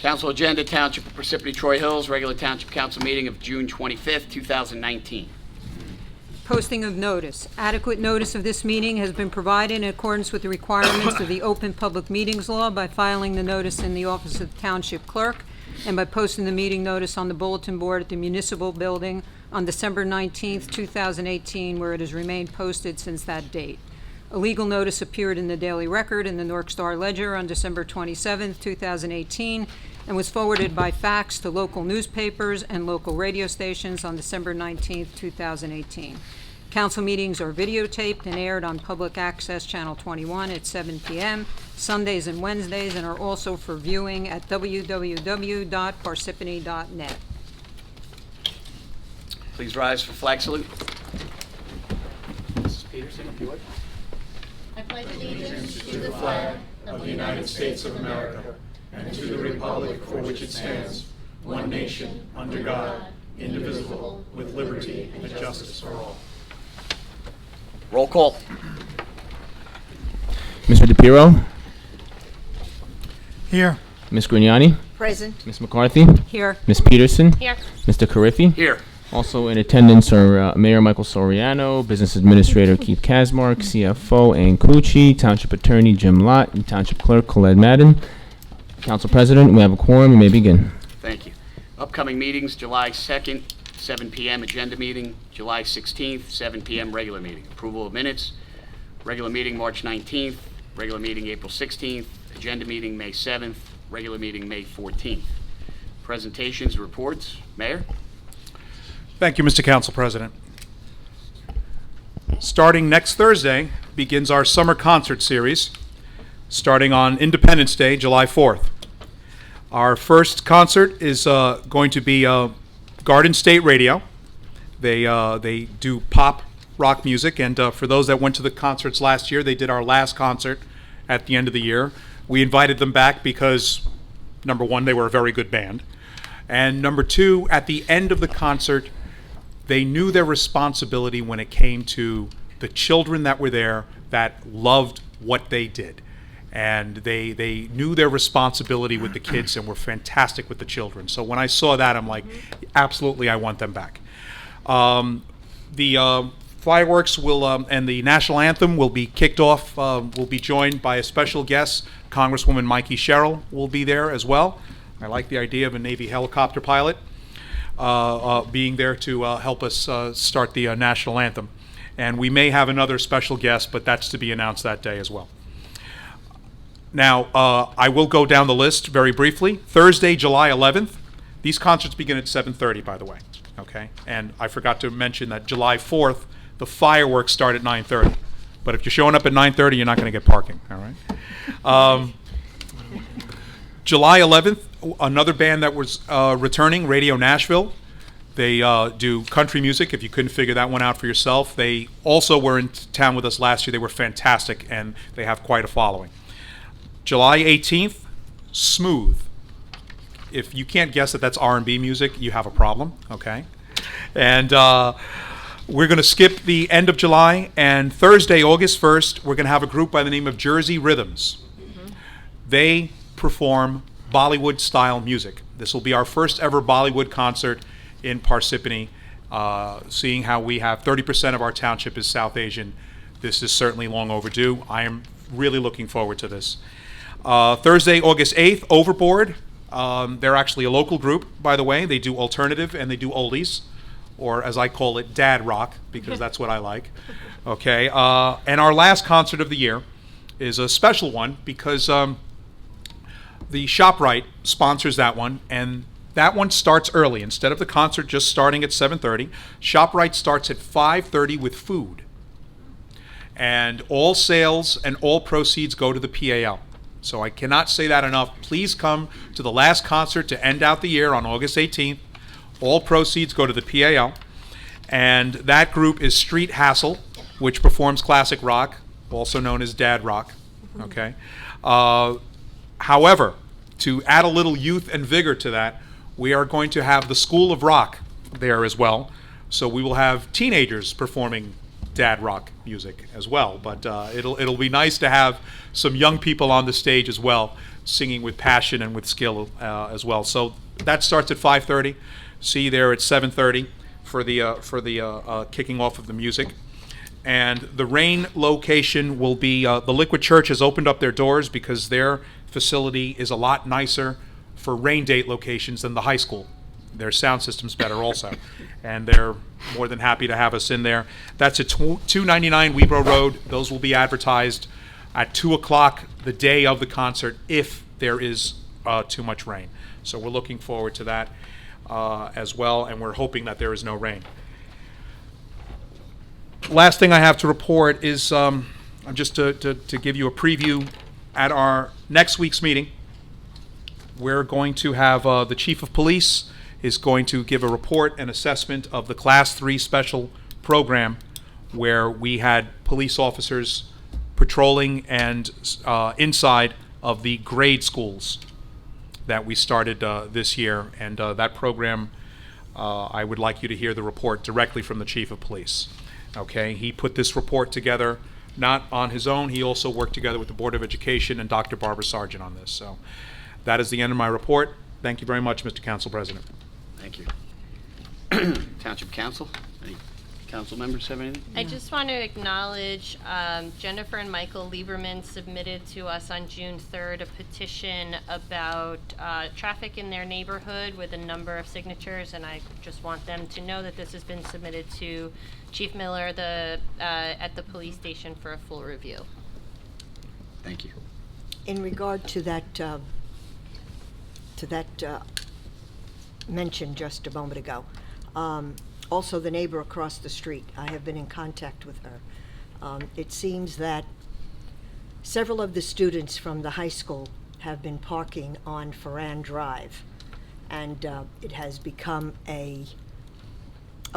Council agenda, Township of Parsippany Troy Hills, regular Township Council meeting of June 25th, 2019. Posting of notice. Adequate notice of this meeting has been provided in accordance with the requirements of the Open Public Meetings Law by filing the notice in the office of the Township Clerk and by posting the meeting notice on the bulletin board at the Municipal Building on December 19th, 2018, where it has remained posted since that date. A legal notice appeared in the Daily Record and the North Star Ledger on December 27th, 2018, and was forwarded by fax to local newspapers and local radio stations on December 19th, 2018. Council meetings are videotaped and aired on Public Access Channel 21 at 7 p.m. Sundays and Wednesdays, and are also for viewing at www.parsippany.net. Please rise for flag salute. Mrs. Peterson, if you would. I pledge allegiance to the flag of the United States of America and to the republic for which it stands, one nation, under God, indivisible, with liberty and justice for all. Roll call. Mr. DePiero, Here. Ms. Grignani, Present. Ms. McCarthy, Here. Ms. Peterson, Here. Mr. Carriffy. Here. Also in attendance are Mayor Michael Soriano, Business Administrator Keith Kasmark, CFO Ann Cucci, Township Attorney Jim Lott, and Township Clerk Colette Madden. Council President, we have a quorum. You may begin. Thank you. Upcoming meetings, July 2nd, 7 p.m. agenda meeting, July 16th, 7 p.m. regular meeting. Approval of minutes, regular meeting March 19th, regular meeting April 16th, agenda meeting May 7th, regular meeting May 14th. Presentations, reports. Mayor? Thank you, Mr. Council President. Starting next Thursday begins our summer concert series, starting on Independence Day, July 4th. Our first concert is going to be Garden State Radio. They do pop rock music, and for those that went to the concerts last year, they did our last concert at the end of the year. We invited them back because, number one, they were a very good band, and number two, at the end of the concert, they knew their responsibility when it came to the children that were there that loved what they did. And they knew their responsibility with the kids and were fantastic with the children. So when I saw that, I'm like, absolutely, I want them back. The fireworks will and the national anthem will be kicked off, will be joined by a special guest. Congresswoman Mikey Sherrill will be there as well. I like the idea of a Navy helicopter pilot being there to help us start the national anthem. And we may have another special guest, but that's to be announced that day as well. Now, I will go down the list very briefly. Thursday, July 11th. These concerts begin at 7:30, by the way. Okay? And I forgot to mention that July 4th, the fireworks start at 9:30. But if you're showing up at 9:30, you're not going to get parking, all right? July 11th, another band that was returning, Radio Nashville. They do country music, if you couldn't figure that one out for yourself. They also were in town with us last year. They were fantastic, and they have quite a following. July 18th, Smooth. If you can't guess that that's R&B music, you have a problem, okay? And we're going to skip the end of July, and Thursday, August 1st, we're going to have a group by the name of Jersey Rhythms. They perform Bollywood-style music. This will be our first ever Bollywood concert in Parsippany. Seeing how we have 30% of our township is South Asian, this is certainly long overdue. I am really looking forward to this. Thursday, August 8th, Overboard. They're actually a local group, by the way. They do alternative and they do oldies, or as I call it, dad rock, because that's what I like. Okay, and our last concert of the year is a special one because the ShopRite sponsors that one, and that one starts early. Instead of the concert just starting at 7:30, ShopRite starts at 5:30 with food. And all sales and all proceeds go to the PAL. So I cannot say that enough. Please come to the last concert to end out the year on August 18th. All proceeds go to the PAL. And that group is Street Hassle, which performs classic rock, also known as dad rock. Okay. However, to add a little youth and vigor to that, we are going to have the School of Rock there as well. So we will have teenagers performing dad rock music as well. But it'll be nice to have some young people on the stage as well singing with passion and with skill as well. So that starts at 5:30. See you there at 7:30 for the kicking off of the music. And the rain location will be, the Liquid Church has opened up their doors because their facility is a lot nicer for rain date locations than the high school. Their sound system's better also, and they're more than happy to have us in there. That's at 299 Webro Road. Those will be advertised at 2 o'clock the day of the concert if there is too much rain. So we're looking forward to that as well, and we're hoping that there is no rain. Last thing I have to report is just to give you a preview at our next week's meeting. We're going to have the Chief of Police is going to give a report and assessment of the Class 3 special program where we had police officers patrolling and inside of the grade schools that we started this year. And that program, I would like you to hear the report directly from the Chief of Police. Okay, he put this report together not on his own. He also worked together with the Board of Education and Dr. Barbara Sargent on this. So that is the end of my report. Thank you very much, Mr. Council President. Thank you. Township Council, any council members have anything? I just want to acknowledge Jennifer and Michael Lieberman submitted to us on June 3rd a petition about traffic in their neighborhood with a number of signatures, and I just want them to know that this has been submitted to Chief Miller at the police station for a full review. Thank you. In regard to that mentioned just a moment ago, also the neighbor across the street, I have been in contact with her. It seems that several of the students from the high school have been parking on Ferran Drive, and it has become a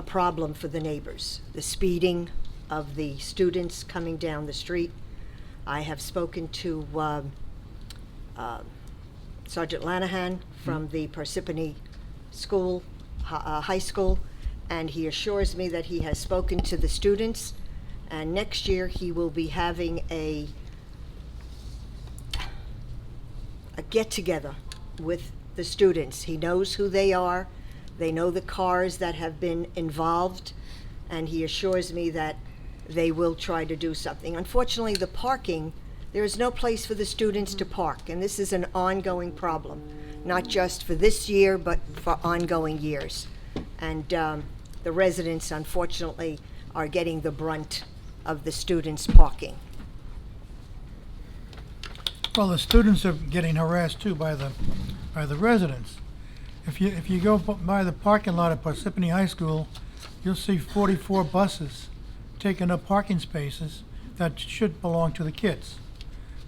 problem for the neighbors. The speeding of the students coming down the street. I have spoken to Sergeant Lanahan from the Parsippany School, high school, and he assures me that he has spoken to the students, and next year he will be having a get-together with the students. He knows who they are. They know the cars that have been involved, and he assures me that they will try to do something. Unfortunately, the parking, there is no place for the students to park, and this is an ongoing problem, not just for this year, but for ongoing years. And the residents, unfortunately, are getting the brunt of the students parking. Well, the students are getting harassed too by the residents. If you go by the parking lot at Parsippany High School, you'll see 44 buses taking up parking spaces that should belong to the kids.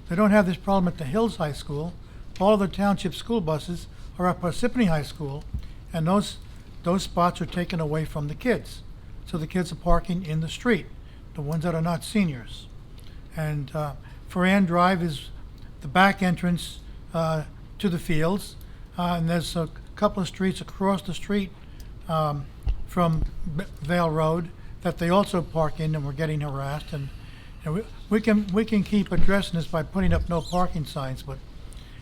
They don't have this problem at the Hills High School. All of the township school buses are at Parsippany High School, and those spots are taken away from the kids. So the kids are parking in the street, the ones that are not seniors. And Ferran Drive is the back entrance to the fields, and there's a couple of streets across the street from Vale Road that they also park in, and we're getting harassed. And we can keep addressing this by putting up no parking signs, but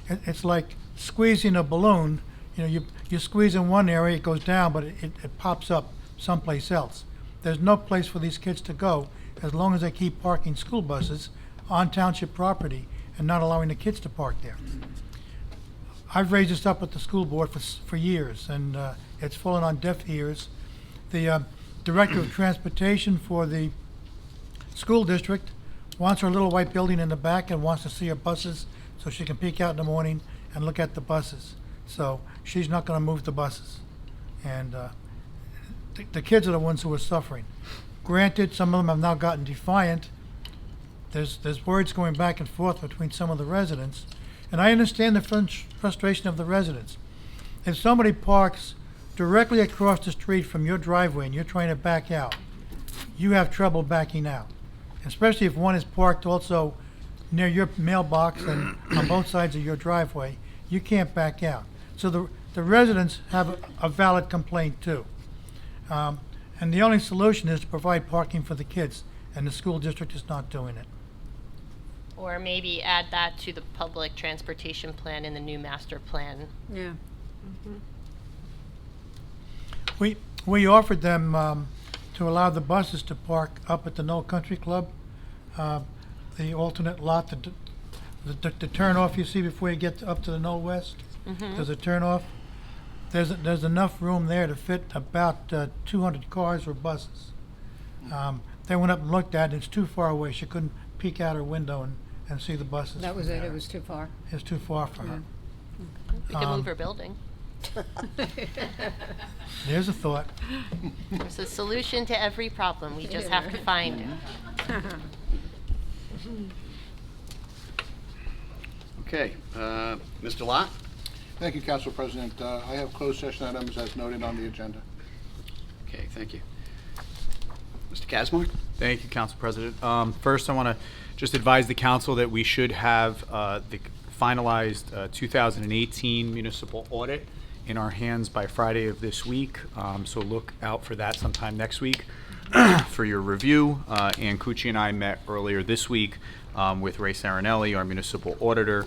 it's like squeezing a balloon. You know, you squeeze in one area, it goes down, but it pops up someplace else. There's no place for these kids to go as long as they keep parking school buses on township property and not allowing the kids to park there. I've raised this up at the school board for years, and it's fallen on deaf ears. The director of transportation for the school district wants her little white building in the back and wants to see her buses so she can peek out in the morning and look at the buses. So she's not going to move the buses. And the kids are the ones who are suffering. Granted, some of them have now gotten defiant. There's words going back and forth between some of the residents. And I understand the frustration of the residents. If somebody parks directly across the street from your driveway and you're trying to back out, you have trouble backing out. Especially if one is parked also near your mailbox and on both sides of your driveway, you can't back out. So the residents have a valid complaint too. And the only solution is to provide parking for the kids, and the school district is not doing it. Or maybe add that to the public transportation plan in the new master plan. Yeah. We offered them to allow the buses to park up at the Knoll Country Club, the alternate lot, the turnoff you see before you get up to the Knoll West. There's a turnoff. There's enough room there to fit about 200 cars or buses. They went up and looked at it. It's too far away. She couldn't peek out her window and see the buses. That was it. It was too far. It's too far for her. We could move her building. There's a thought. There's a solution to every problem. We just have to find it. Okay, Mr. Lot? Thank you, Council President. I have closed session items as noted on the agenda. Okay, thank you. Mr. Kazmar? Thank you, Council President. First, I want to just advise the council that we should have the finalized 2018 municipal audit in our hands by Friday of this week. So look out for that sometime next week for your review. Ann Cucci and I met earlier this week with Ray Sarinelli, our municipal auditor.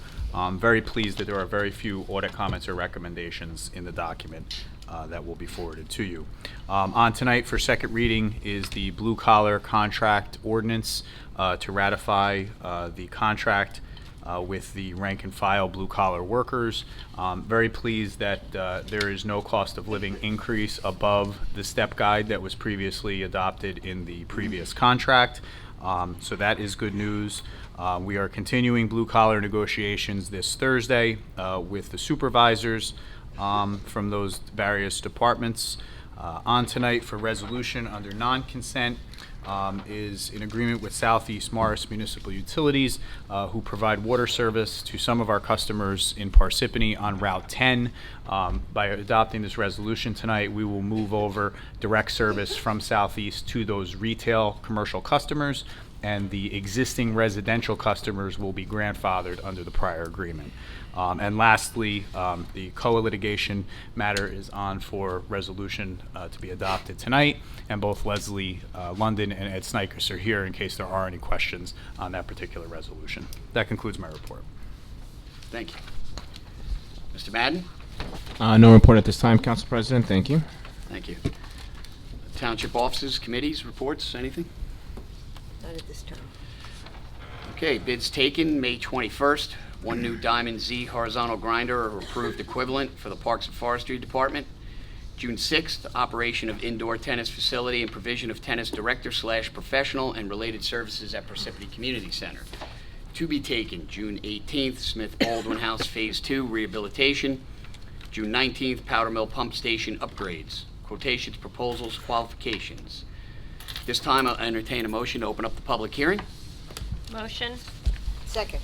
Very pleased that there are very few audit comments or recommendations in the document that will be forwarded to you. On tonight for second reading is the blue collar contract ordinance to ratify the contract with the rank and file blue collar workers. Very pleased that there is no cost of living increase above the step guide that was previously adopted in the previous contract. So that is good news. We are continuing blue collar negotiations this Thursday with the supervisors from those various departments. On tonight for resolution under non-consent is in agreement with Southeast Morris Municipal Utilities, who provide water service to some of our customers in Parsippany on Route 10. By adopting this resolution tonight, we will move over direct service from Southeast to those retail commercial customers, and the existing residential customers will be grandfathered under the prior agreement. And lastly, the COA litigation matter is on for resolution to be adopted tonight, and both Leslie London and Ed Snikers are here in case there are any questions on that particular resolution. That concludes my report. Thank you. Mr. Madden? No report at this time, Council President. Thank you. Thank you. Township offices, committees, reports, anything? Not at this time. Okay, bids taken, May 21st. One new Diamond Z horizontal grinder or approved equivalent for the Parks and Forestry Department. June 6th, operation of indoor tennis facility and provision of tennis director/professional and related services at Parsippany Community Center. To be taken, June 18th, Smith Baldwin House Phase 2 rehabilitation. June 19th, Powder Mill Pump Station upgrades. Quotations, proposals, qualifications. This time, I'll entertain a motion to open up the public hearing. Motion? Second.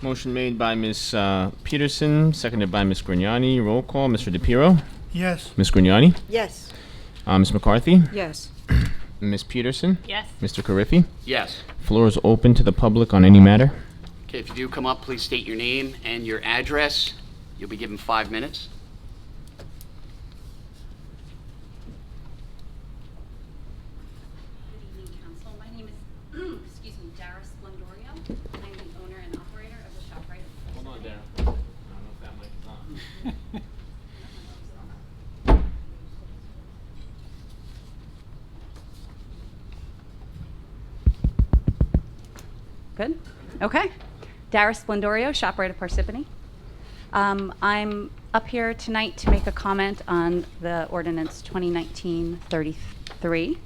Motion made by Ms. Peterson, seconded by Ms. Grignani. Roll call. Mr. DePiero? Yes. Ms. Grignani? Yes. Ms. McCarthy? Yes. Ms. Peterson? Yes. Mr. Carriffy? Yes. Floor is open to the public on any matter. Okay, if you do come up, please state your name and your address. You'll be given 5 minutes. Good evening, Council. My name is, excuse me, Dara Splendorio. I'm the owner and operator of the ShopRite. Hold on, Darren. I don't know if that mic is on. Good? Okay. Dara Splendorio, ShopRite of Parsippany. I'm up here tonight to make a comment on the ordinance 2019-33,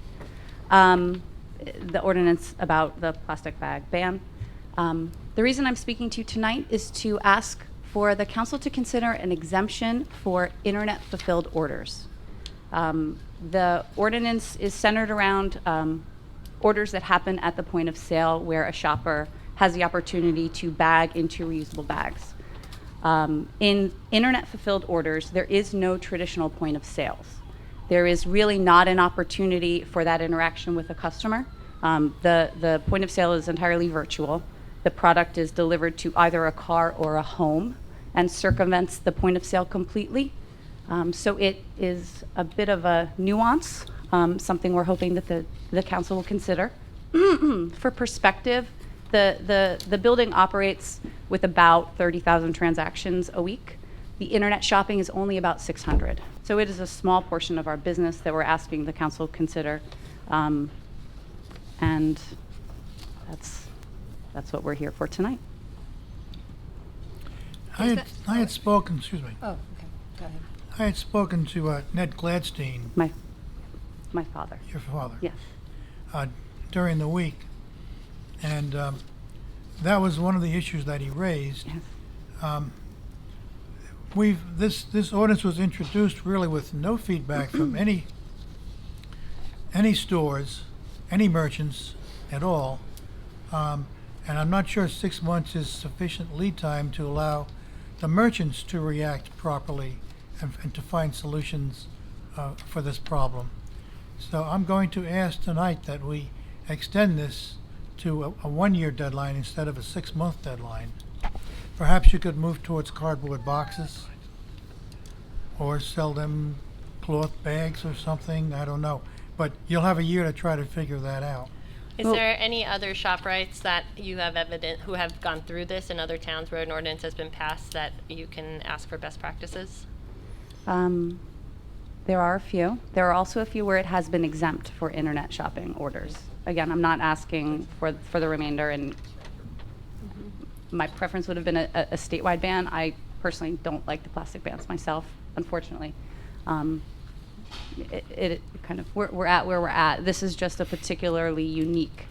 the ordinance about the plastic bag ban. The reason I'm speaking to you tonight is to ask for the council to consider an exemption for internet fulfilled orders. The ordinance is centered around orders that happen at the point of sale where a shopper has the opportunity to bag into reusable bags. In internet fulfilled orders, there is no traditional point of sales. There is really not an opportunity for that interaction with the customer. The point of sale is entirely virtual. The product is delivered to either a car or a home and circumvents the point of sale completely. So it is a bit of a nuance, something we're hoping that the council will consider. For perspective, The building operates with about 30,000 transactions a week. The internet shopping is only about 600. So it is a small portion of our business that we're asking the council consider. And that's what we're here for tonight. I had spoken, excuse me, Oh, okay, go ahead. I had spoken to Ned Gladstein, My father. your father, Yes. during the week, and that was one of the issues that he raised. Yes. This ordinance was introduced really with no feedback from any stores, any merchants at all. And I'm not sure 6 months is sufficient lead time to allow the merchants to react properly and to find solutions for this problem. So I'm going to ask tonight that we extend this to a 1-year deadline instead of a 6-month deadline. Perhaps you could move towards cardboard boxes or sell them cloth bags or something, I don't know. But you'll have a year to try to figure that out. Is there any other ShopRites that you have who have gone through this in other towns where an ordinance has been passed that you can ask for best practices? There are a few. There are also a few where it has been exempt for internet shopping orders. Again, I'm not asking for the remainder, and my preference would have been a statewide ban. I personally don't like the plastic bans myself, unfortunately. It kind of, we're at where we're at. This is just a particularly unique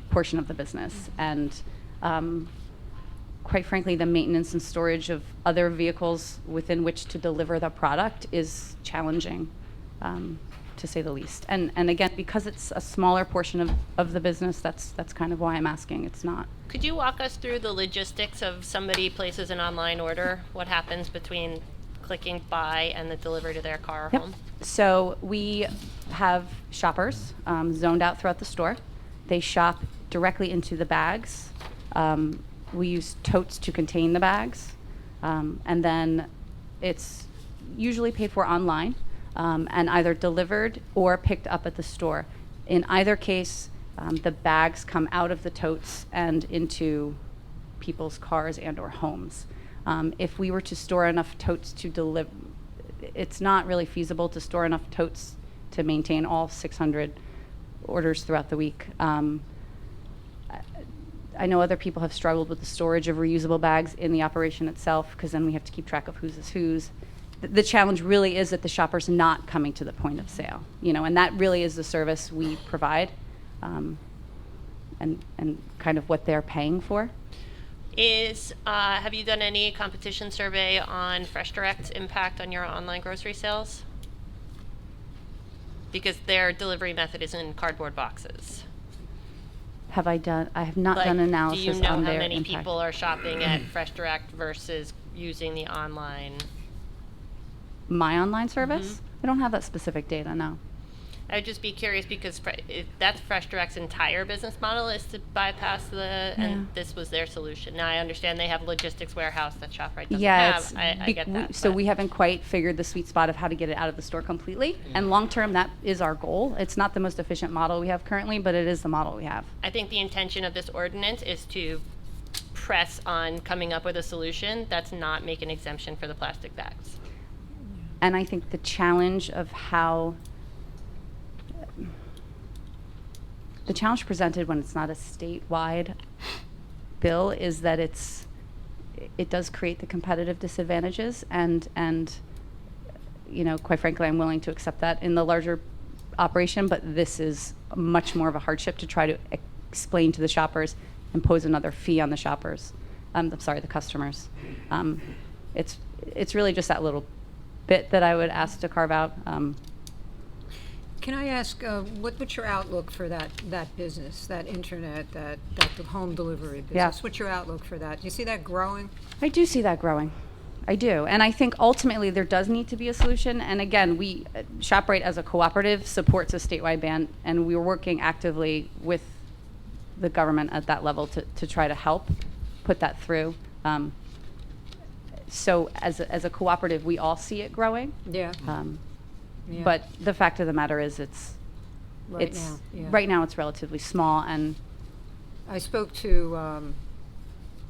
portion of the business. And quite frankly, the maintenance and storage of other vehicles within which to deliver the product is challenging, to say the least. And again, because it's a smaller portion of the business, that's kind of why I'm asking. It's not. Could you walk us through the logistics of somebody places an online order? What happens between clicking buy and the delivery to their car or Yep. home? So we have shoppers zoned out throughout the store. They shop directly into the bags. We use totes to contain the bags. And then it's usually paid for online and either delivered or picked up at the store. In either case, the bags come out of the totes and into people's cars and or homes. If we were to store enough totes to deliver, it's not really feasible to store enough totes to maintain all 600 orders throughout the week. I know other people have struggled with the storage of reusable bags in the operation itself, because then we have to keep track of whose is whose. The challenge really is that the shopper's not coming to the point of sale, and that really is the service we provide, and kind of what they're paying for. Have you done any competition survey on FreshDirect's impact on your online grocery sales? Because their delivery method is in cardboard boxes. I have not done analysis do you know on how their many impact. people are shopping at FreshDirect versus using the online? My online service? I don't have that specific data, no. I would just be curious because that's FreshDirect's entire business model is to bypass and this was their solution. Now I understand they have a logistics warehouse that ShopRite doesn't have. I get that. So but- we haven't quite figured the sweet spot of how to get it out of the store completely. And long term, that is our goal. It's not the most efficient model we have currently, but it is the model we have. I think the intention of this ordinance is to press on coming up with a solution that's not make an exemption for the plastic bags. And I think the challenge of how the challenge presented when it's not a statewide bill is that it does create the competitive disadvantages, and quite frankly, I'm willing to accept that in the larger operation, but this is much more of a hardship to try to explain to the shoppers, impose another fee on the shoppers. The customers. It's really just that little bit that I would ask to carve out. Can I ask, what's your outlook for that business, that internet, that home delivery business? Yeah. What's your outlook for that? Do you see that growing? I do see that growing. I do. And I think ultimately there does need to be a solution. And again, ShopRite as a cooperative supports a statewide ban, and we're working actively with the government at that level to try to help put that through. So as a cooperative, we all see it growing. Yeah. Yeah. But the fact of the matter is Right now, yeah. right now it's relatively small, and I spoke to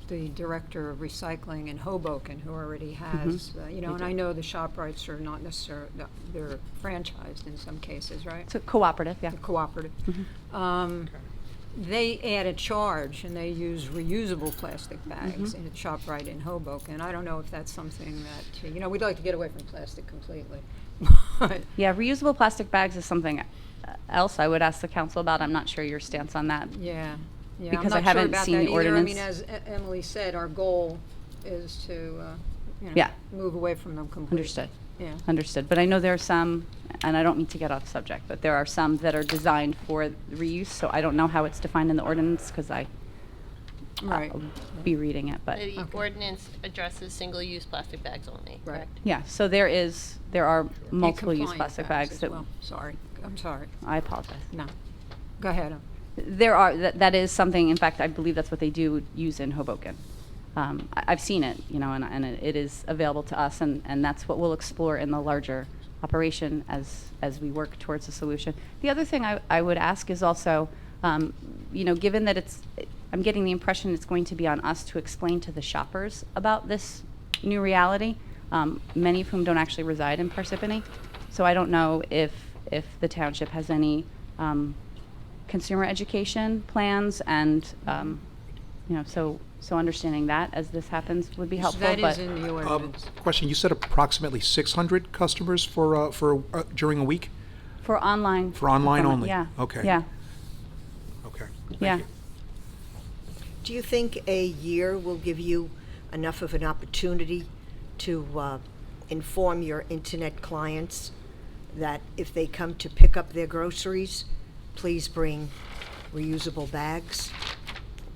the director of recycling in Hoboken, who already has, and I know the ShopRites are not necessarily, they're franchised in some cases, right? It's a cooperative, yeah. The cooperative. They add a charge, and they use reusable plastic bags in a ShopRite in Hoboken. I don't know if that's something that, we'd like to get away from plastic completely. But Yeah, reusable plastic bags is something else I would ask the council about. I'm not sure your stance on that. Yeah, Because I'm I not sure haven't about seen that the either. ordinance. I mean, as Emily said, our goal is to, Yeah. move away from them completely. Understood. Yeah. Understood. But I know there are some, and I don't mean to get off subject, but there are some that are designed for reuse, so I don't know how it's defined in the ordinance, because Right. I'll be reading it, but. The ordinance addresses single-use plastic bags only, Right. correct? Yeah, so there are multiple use Compliant plastic bags as that, well. Sorry, I'm sorry. I apologize. No. Go ahead. There are, that is something, in fact, I believe that's what they do use in Hoboken. I've seen it, and it is available to us, and that's what we'll explore in the larger operation as we work towards a solution. The other thing I would ask is also, given that I'm getting the impression it's going to be on us to explain to the shoppers about this new reality, many of whom don't actually reside in Parsippany. So I don't know if the township has any consumer education plans, and so understanding that as this happens would be helpful. That but is in the ordinance. Question, you said approximately 600 customers for during a week? for online. For online fulfillment, only? Yeah. Okay. Yeah. Okay. Thank Yeah. you. Do you think a year will give you enough of an opportunity to inform your internet clients that if they come to pick up their groceries, please bring reusable bags?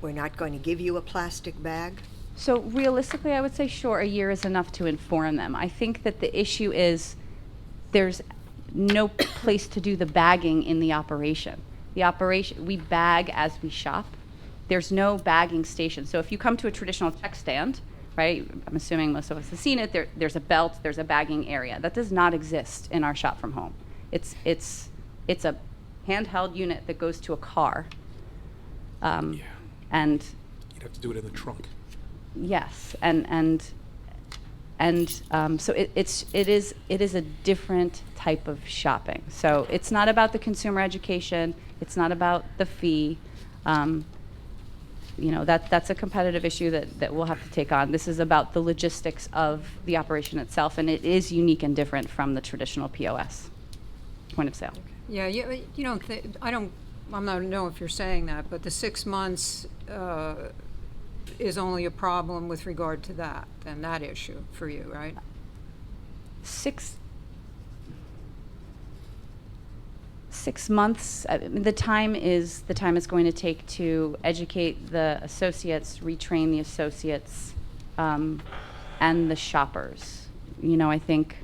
We're not going to give you a plastic bag? So realistically, I would say sure, a year is enough to inform them. I think that the issue is there's no place to do the bagging in the operation. We bag as we shop. There's no bagging station. So if you come to a traditional check stand, right, I'm assuming most of us have seen it, there's a belt, there's a bagging area. That does not exist in our shop from home. It's a handheld unit that goes to a car. Yeah. And You'd have to do it in the trunk. yes, so it is a different type of shopping. So it's not about the consumer education. It's not about the fee. That's a competitive issue that we'll have to take on. This is about the logistics of the operation itself, and it is unique and different from the traditional POS, point of sale. Yeah, you don't think, I'm not know if you're saying that, but the 6 months is only a problem with regard to that issue for you, right? 6 months, the time is going to take to educate the associates, retrain the associates, and the shoppers. I think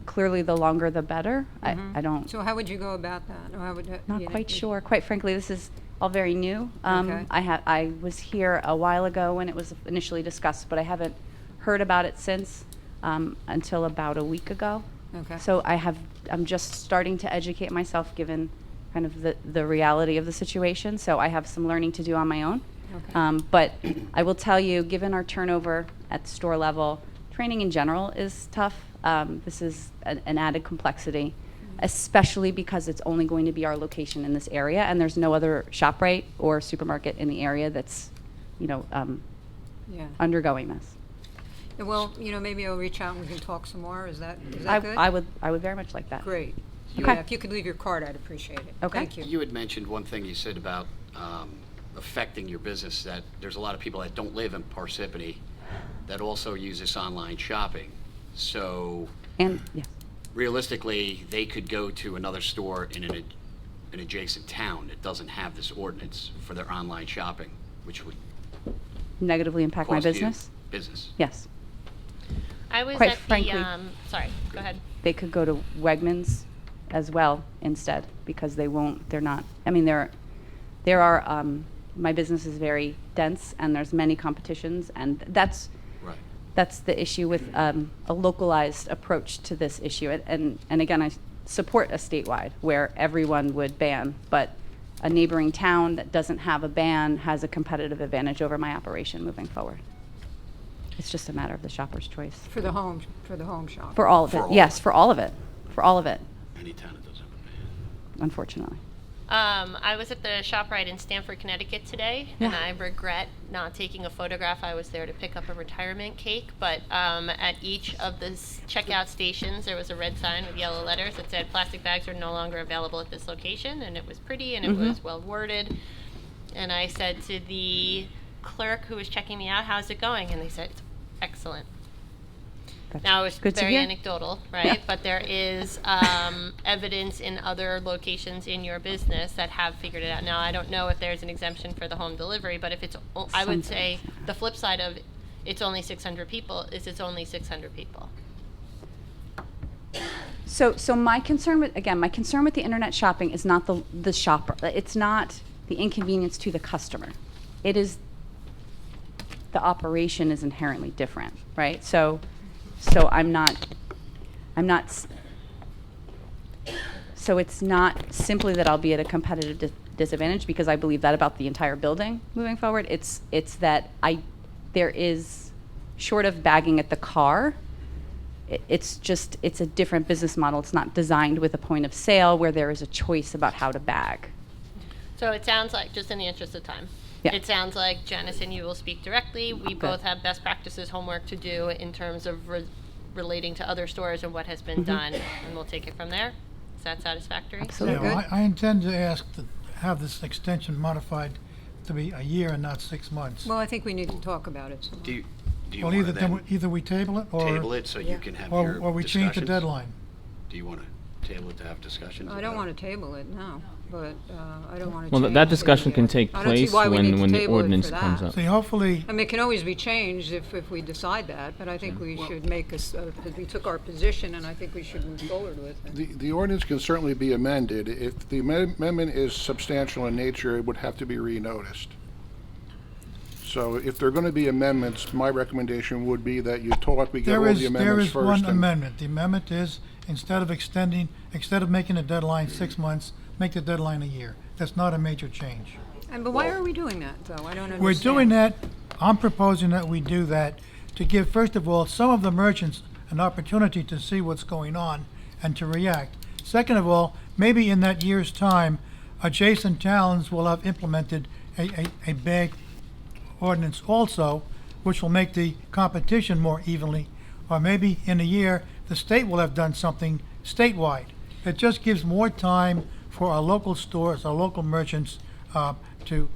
clearly the longer the better. I don't, So how would you go about that? Or how would that- not you know, quite if- sure. Quite frankly, this is all very new. Okay. I was here a while ago when it was initially discussed, but I haven't heard about it since, until about a week ago. Okay. So I'm just starting to educate myself, given kind of the reality of the situation. So I have some learning to do on my own. Okay. But I will tell you, given our turnover at store level, training in general is tough. This is an added complexity, especially because it's only going to be our location in this area, and there's no other ShopRite or supermarket in the area that's, Yeah. undergoing this. Well, maybe I'll reach out and we can talk some more. Is that good? I would very much like that. Great. Okay. Yeah, if you could leave your card, I'd appreciate it. Okay. Thank you. You had mentioned one thing you said about affecting your business, that there's a lot of people that don't live in Parsippany that also use this online shopping. So And, yeah. realistically, they could go to another store in an adjacent town that doesn't have this ordinance for their online shopping, which would Negatively impact my cost you business? business. Yes. I was Quite at frankly- the, sorry, go ahead. They could go to Wegmans as well instead, because there are, my business is very dense, and there's many competitions, and that's Right. the issue with a localized approach to this issue. And again, I support a statewide where everyone would ban, but a neighboring town that doesn't have a ban has a competitive advantage over my operation moving forward. It's just a matter of the shopper's choice. For the home shop. For all of it, yes, for all of it, for all of it, Any town that doesn't have a ban. unfortunately. I was at the ShopRite in Stamford, Connecticut today, and Yeah. I regret not taking a photograph. I was there to pick up a retirement cake, but at each of the checkout stations, there was a red sign with yellow letters that said plastic bags are no longer available at this location, and it was pretty and it was well worded. And I said to the clerk who was checking me out, "How's it going?" And they said, "It's excellent." That's Now, it's good to very hear. anecdotal, right? Yeah. But there is evidence in other locations in your business that have figured it out. Now, I don't know if there's an exemption for the home delivery, but if it's, I would say, Sometimes. the flip side of it's only 600 people is it's only 600 people. So my concern with, again, my concern with the internet shopping is not the shopper. It's not the inconvenience to the customer. It is, the operation is inherently different, right? So so it's not simply that I'll be at a competitive disadvantage because I believe that about the entire building moving forward. It's that there is, short of bagging at the car, it's a different business model. It's not designed with a point of sale where there is a choice about how to bag. So it sounds like, just in the interest of time, Yeah. it sounds like Janice and you will speak directly. We both have best practices homework to do in terms of relating to other stores and what has been done, and we'll take it from there. Is that satisfactory? Absolutely. Yeah, well, I intend to ask to have this extension modified to be a year and not 6 months. Well, I think we need to talk about it. Do you Well, want to either then we table it table it so you can have or your we change the discussions? deadline. Do you want to table it to have discussions? I don't about want to table it, no, but I don't want to Well, change that discussion the, can take I don't see place why we need to when the table it ordinance for comes that. up. See, hopefully, I mean, it can always be changed if we decide that, but I think we should make we took our position, and I think we should move forward with it. The ordinance can certainly be amended. If the amendment is substantial in nature, it would have to be renoticed. So if there are going to be amendments, my recommendation would be that you talk, we get all there the is amendments first. one and- amendment. The amendment is, instead of making the deadline 6 months, make the deadline a year. That's not a major change. But why are we doing that, though? I don't understand. We're doing that, I'm proposing that we do that to give, first of all, some of the merchants an opportunity to see what's going on and to react. Second of all, maybe in that year's time, adjacent towns will have implemented a bag ordinance also, which will make the competition more evenly. Or maybe in a year, the state will have done something statewide. It just gives more time for our local stores, our local merchants, to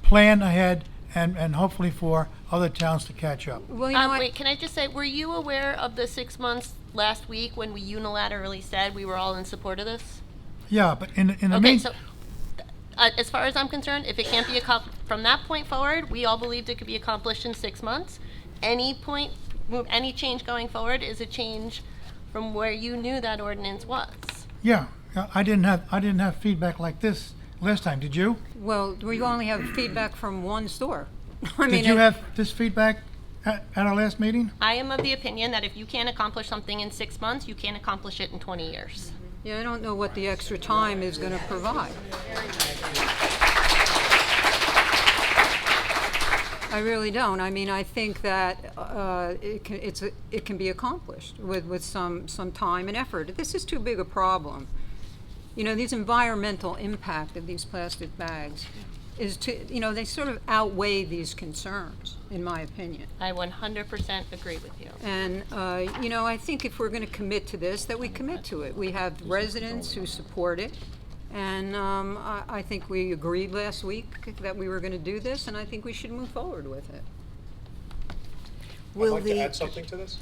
plan ahead and hopefully for other towns to catch up. Well, you know what? Wait, can I just say, were you aware of the 6 months last week when we unilaterally said we were all in support of this? Yeah, but in the Okay, meantime, so as far as I'm concerned, if it can't be from that point forward, we all believed it could be accomplished in 6 months. Any change going forward is a change from where you knew that ordinance was. yeah, I didn't have feedback like this last time, did you? Well, we only have feedback from one store. I mean, Did you have this feedback at our last meeting? I am of the opinion that if you can't accomplish something in 6 months, you can't accomplish it in 20 years. Yeah, I don't know what the extra time is going to provide. I really don't. I mean, I think that it can be accomplished with some time and effort. This is too big a problem. You know, these environmental impact of these plastic bags is they sort of outweigh these concerns, in my opinion. I 100% agree with you. And, I think if we're going to commit to this, that we commit to it. We have residents who support it, and I think we agreed last week that we were going to do this, and I think we should move forward with it. Will I'd like to the- add something to this.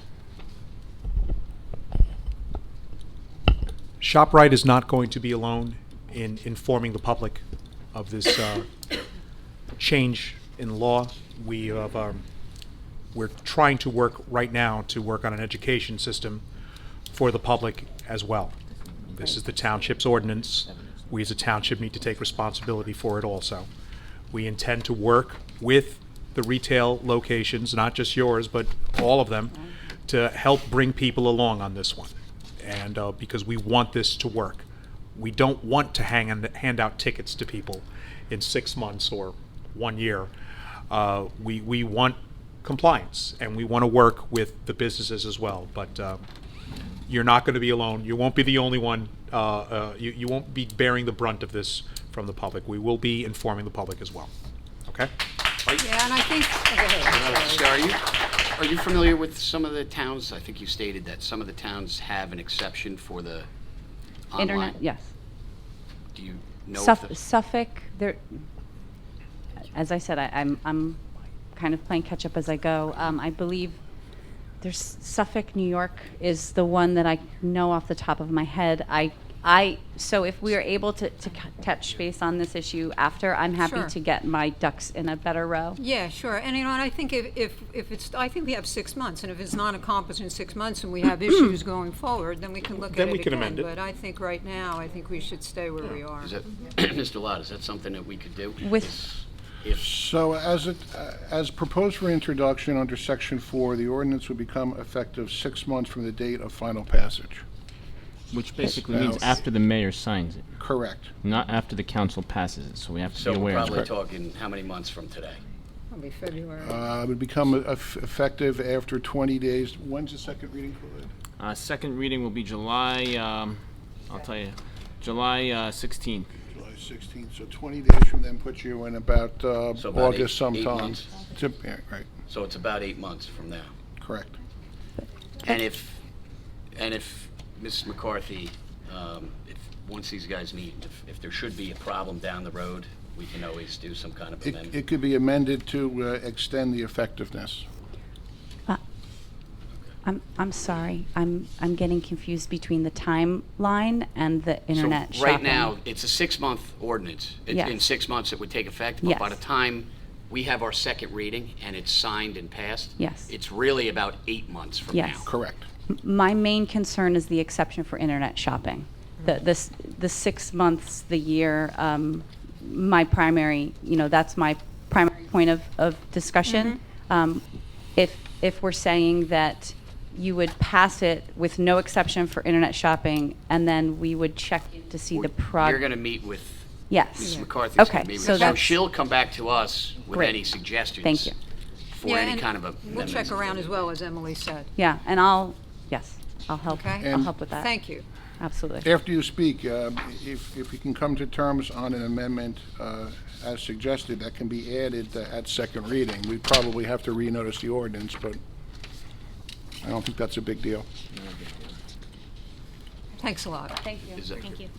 ShopRite is not going to be alone in informing the public of this change in law. We're trying to work right now to work on an education system for the public as well. This is the township's ordinance. We as a township need to take responsibility for it also. We intend to work with the retail locations, not just yours, but all of them, to help bring people along on this one. And because we want this to work. we don't want to hand out tickets to people in 6 months or 1 year. We want compliance, and we want to work with the businesses as well. But you're not going to be alone. You won't be the only one. You won't be bearing the brunt of this from the public. We will be informing the public as well. Okay? Yeah, and I think, oh, go ahead. Sarah, are you familiar with some of the towns? I think you stated that some of the towns have an exception for the online. Internet, yes. Do you know if the- Suffolk, there, as I said, I'm kind of playing catch up as I go. I believe there's Suffolk, New York is the one that I know off the top of my head. So if we are able to touch base on this issue after, I'm happy Sure. to get my ducks in a better row. Yeah, sure. And, and I think if it's, I think we have 6 months, and if it's not accomplished in 6 months and we have issues going forward, then we can look at it Then again. we can amend it. But I think right now, I think we should stay where we are. Is that, Mr. Lott, is that something that we could do? With- If, So as proposed for introduction under Section 4, the ordinance would become effective 6 months from the date of final passage. Which basically means after the mayor signs it, Correct. not after the council passes it, so we have to so be we're aware of probably that. talking how many months from today? Probably February. It would become effective after 20 days. When's the second reading, Khalid? Second reading will be July, I'll tell you, July 16th. July 16th, so 20 days from then puts you in about So about August eight sometime. months. Yeah, right, So it's about 8 months from now. correct. And if Mrs. McCarthy, once these guys meet, if there should be a problem down the road, we can always do some kind of amendment. It could be amended to extend the effectiveness. I'm sorry. I'm getting confused between the timeline and the internet So shopping. right now, it's a 6-month ordinance. Yes. In 6 months, it would take effect. But by Yes. the time we have our second reading and it's signed and passed, Yes. it's really about 8 months from Yes. now. Correct. My main concern is the exception for internet shopping. The 6 months, the year, my primary, that's my primary point of discussion. If we're saying that you would pass it with no exception for internet shopping, and then we would check to see the You're going to meet with Yes. Mrs. McCarthy's Okay, going to meet with so us. So that's- she'll come back to us with Great. any suggestions. Thank you. For Yeah, any and kind of we'll amendments. check around as well, as Emily said. Yeah, and I'll help. Okay. I'll help with that. Thank you. Absolutely. After you speak, if you can come to terms on an amendment as suggested, that can be added at second reading. We probably have to renotice the ordinance, but I don't think that's a big deal. Thanks a lot. Thank you. Is that- Thank you.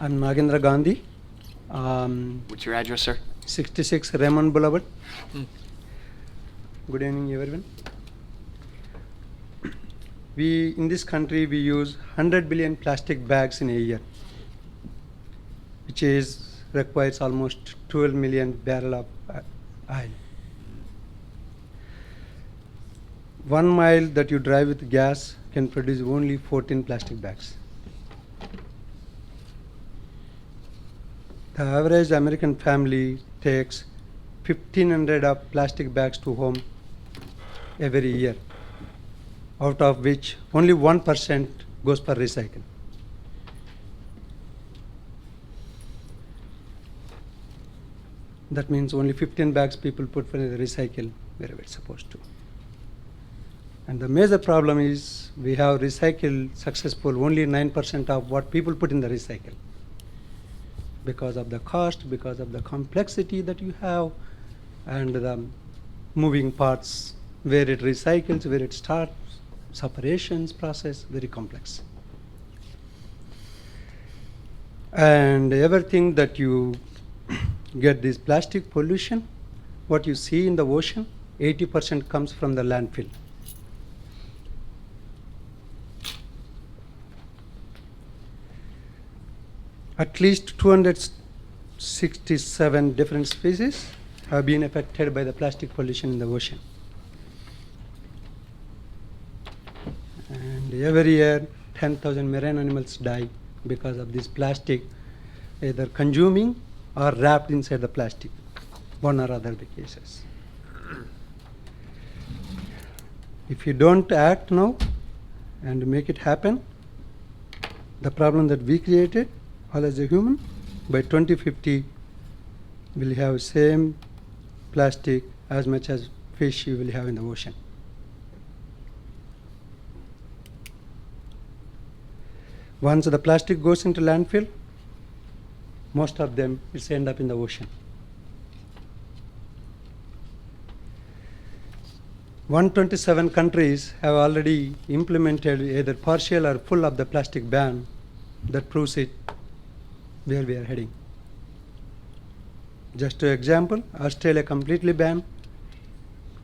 I'm Nagendra Gandhi, What's your address, sir? 66 Raymond Boulevard. Good evening, everyone. In this country, we use 100 billion plastic bags in a year, which requires almost 12 million barrel of oil. 1 mile that you drive with gas can produce only 14 plastic bags. The average American family takes 1,500 of plastic bags to home every year, out of which only 1% goes for recycle. That means only 15 bags people put for the recycle wherever it's supposed to. And the major problem is we have recycled successful only 9% of what people put in the recycle. Because of the cost, because of the complexity that you have, and the moving parts, where it recycles, where it starts, separations process, very complex. And everything that you get this plastic pollution, what you see in the ocean, 80% comes from the landfill. At least 267 different species have been affected by the plastic pollution in the ocean. And every year, 10,000 marine animals die because of this plastic, either consuming or wrapped inside the plastic, one or other the cases. If you don't act now and make it happen, the problem that we created, all as a human, by 2050, we'll have same plastic as much as fish you will have in the ocean. Once the plastic goes into landfill, most of them will end up in the ocean. 127 countries have already implemented either partial or full of the plastic ban. That proves it where we are heading. Just an example, Australia completely banned,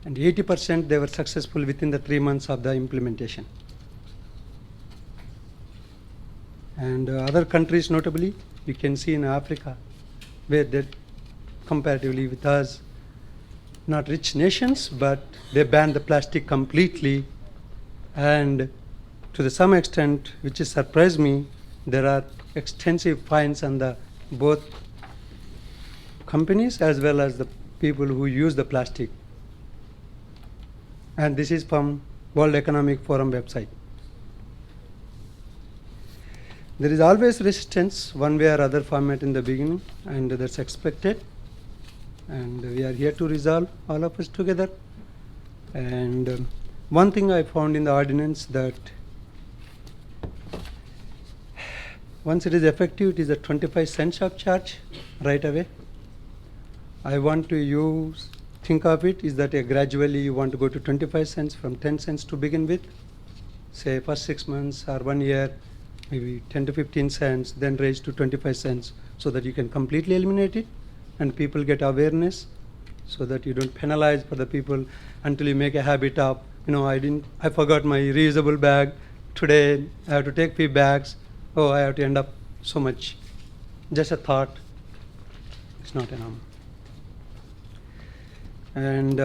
and 80% they were successful within the 3 months of the implementation. And other countries, notably, you can see in Africa, where they comparatively with us, not rich nations, but they banned the plastic completely. And to some extent, which has surprised me, there are extensive fines on the both companies as well as the people who use the plastic. And this is from World Economic Forum website. There is always resistance, one way or other format in the beginning, and that's expected. And we are here to resolve all of us together. And one thing I found in the ordinance that once it is effective, it is a 25 cents of charge right away. I want to think of it is that gradually you want to go to 25 cents from 10 cents to begin with, say for 6 months or 1 year, maybe 10 to 15 cents, then raise to 25 cents so that you can completely eliminate it and people get awareness so that you don't penalize for the people until you make a habit of, I forgot my reusable bag. Today I have to take 3 bags. Oh, I have to end up so much. Just a thought. It's not enough. And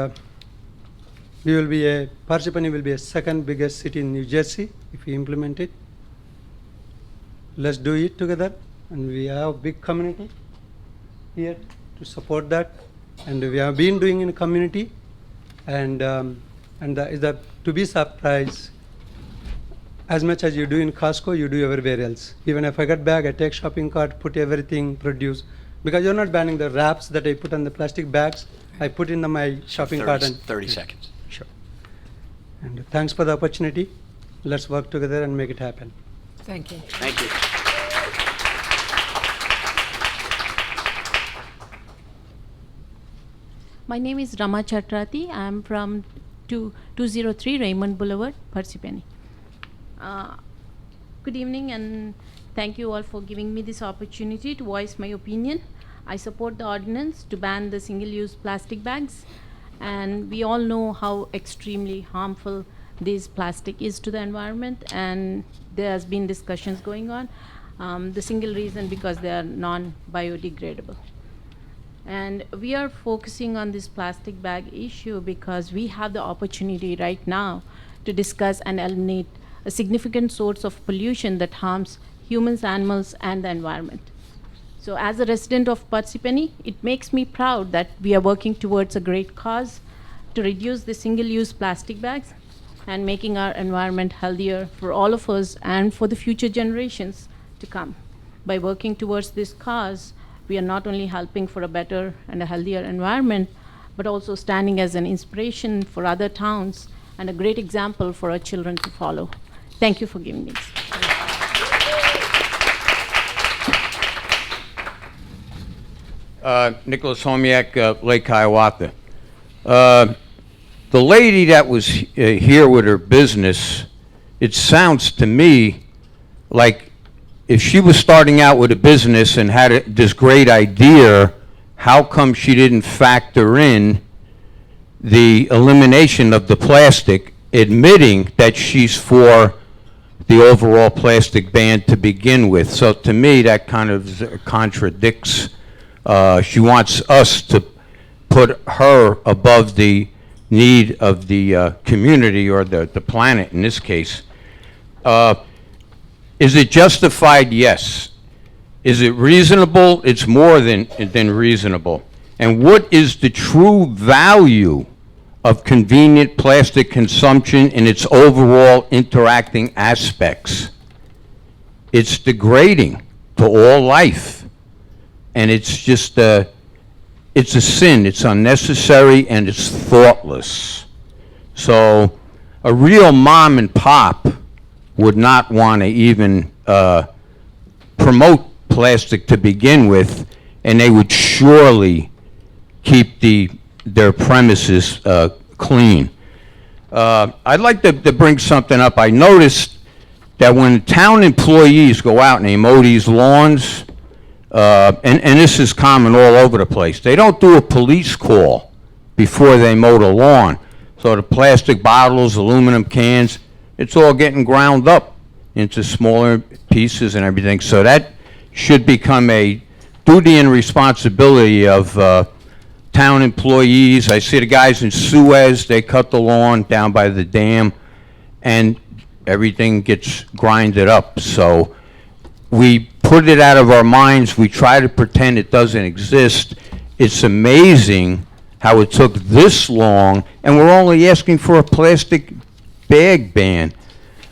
Parsippany will be a second biggest city in New Jersey if we implement it. Let's do it together, and we have a big community here to support that, and we have been doing in a community, and is that to be surprised, as much as you do in Costco, you do everywhere else. Even if I get bag, I take shopping cart, put everything, produce, because you're not banning the wraps that I put on the plastic bags. I put in my shopping cart and 30 seconds. Sure. And thanks for the opportunity. Let's work together and make it happen. Thank you. Thank you. My name is Rama Chatrati. I am from 203 Raymond Boulevard, Parsippany. Good evening, and thank you all for giving me this opportunity to voice my opinion. I support the ordinance to ban the single-use plastic bags, and we all know how extremely harmful this plastic is to the environment, and there has been discussions going on. The single reason because they are non-biodegradable. And we are focusing on this plastic bag issue because we have the opportunity right now to discuss and eliminate a significant source of pollution that harms humans, animals, and the environment. So as a resident of Parsippany, it makes me proud that we are working towards a great cause to reduce the single-use plastic bags and making our environment healthier for all of us and for the future generations to come. By working towards this cause, we are not only helping for a better and a healthier environment, but also standing as an inspiration for other towns and a great example for our children to follow. Thank you for giving me this. Nicholas Homiak, Lake Hiawatha. The lady that was here with her business, it sounds to me like if she was starting out with a business and had this great idea, how come she didn't factor in the elimination of the plastic, admitting that she's for the overall plastic ban to begin with? So to me, that kind of contradicts. She wants us to put her above the need of the community or the planet in this case. Is it justified? Yes. Is it reasonable? It's more than reasonable. And what is the true value of convenient plastic consumption in its overall interacting aspects. It's degrading to all life, and it's just it's a sin. It's unnecessary and it's thoughtless. So a real mom and pop would not want to even promote plastic to begin with, and they would surely keep their premises clean. I'd like to bring something up. I noticed that when town employees go out and they mow these lawns, and this is common all over the place, they don't do a police call before they mow the lawn. So the plastic bottles, aluminum cans, it's all getting ground up into smaller pieces and everything. So that should become a duty and responsibility of town employees. I see the guys in Suez, they cut the lawn down by the dam, and everything gets grinded up. So we put it out of our minds. We try to pretend it doesn't exist. It's amazing how it took this long, and we're only asking for a plastic bag ban.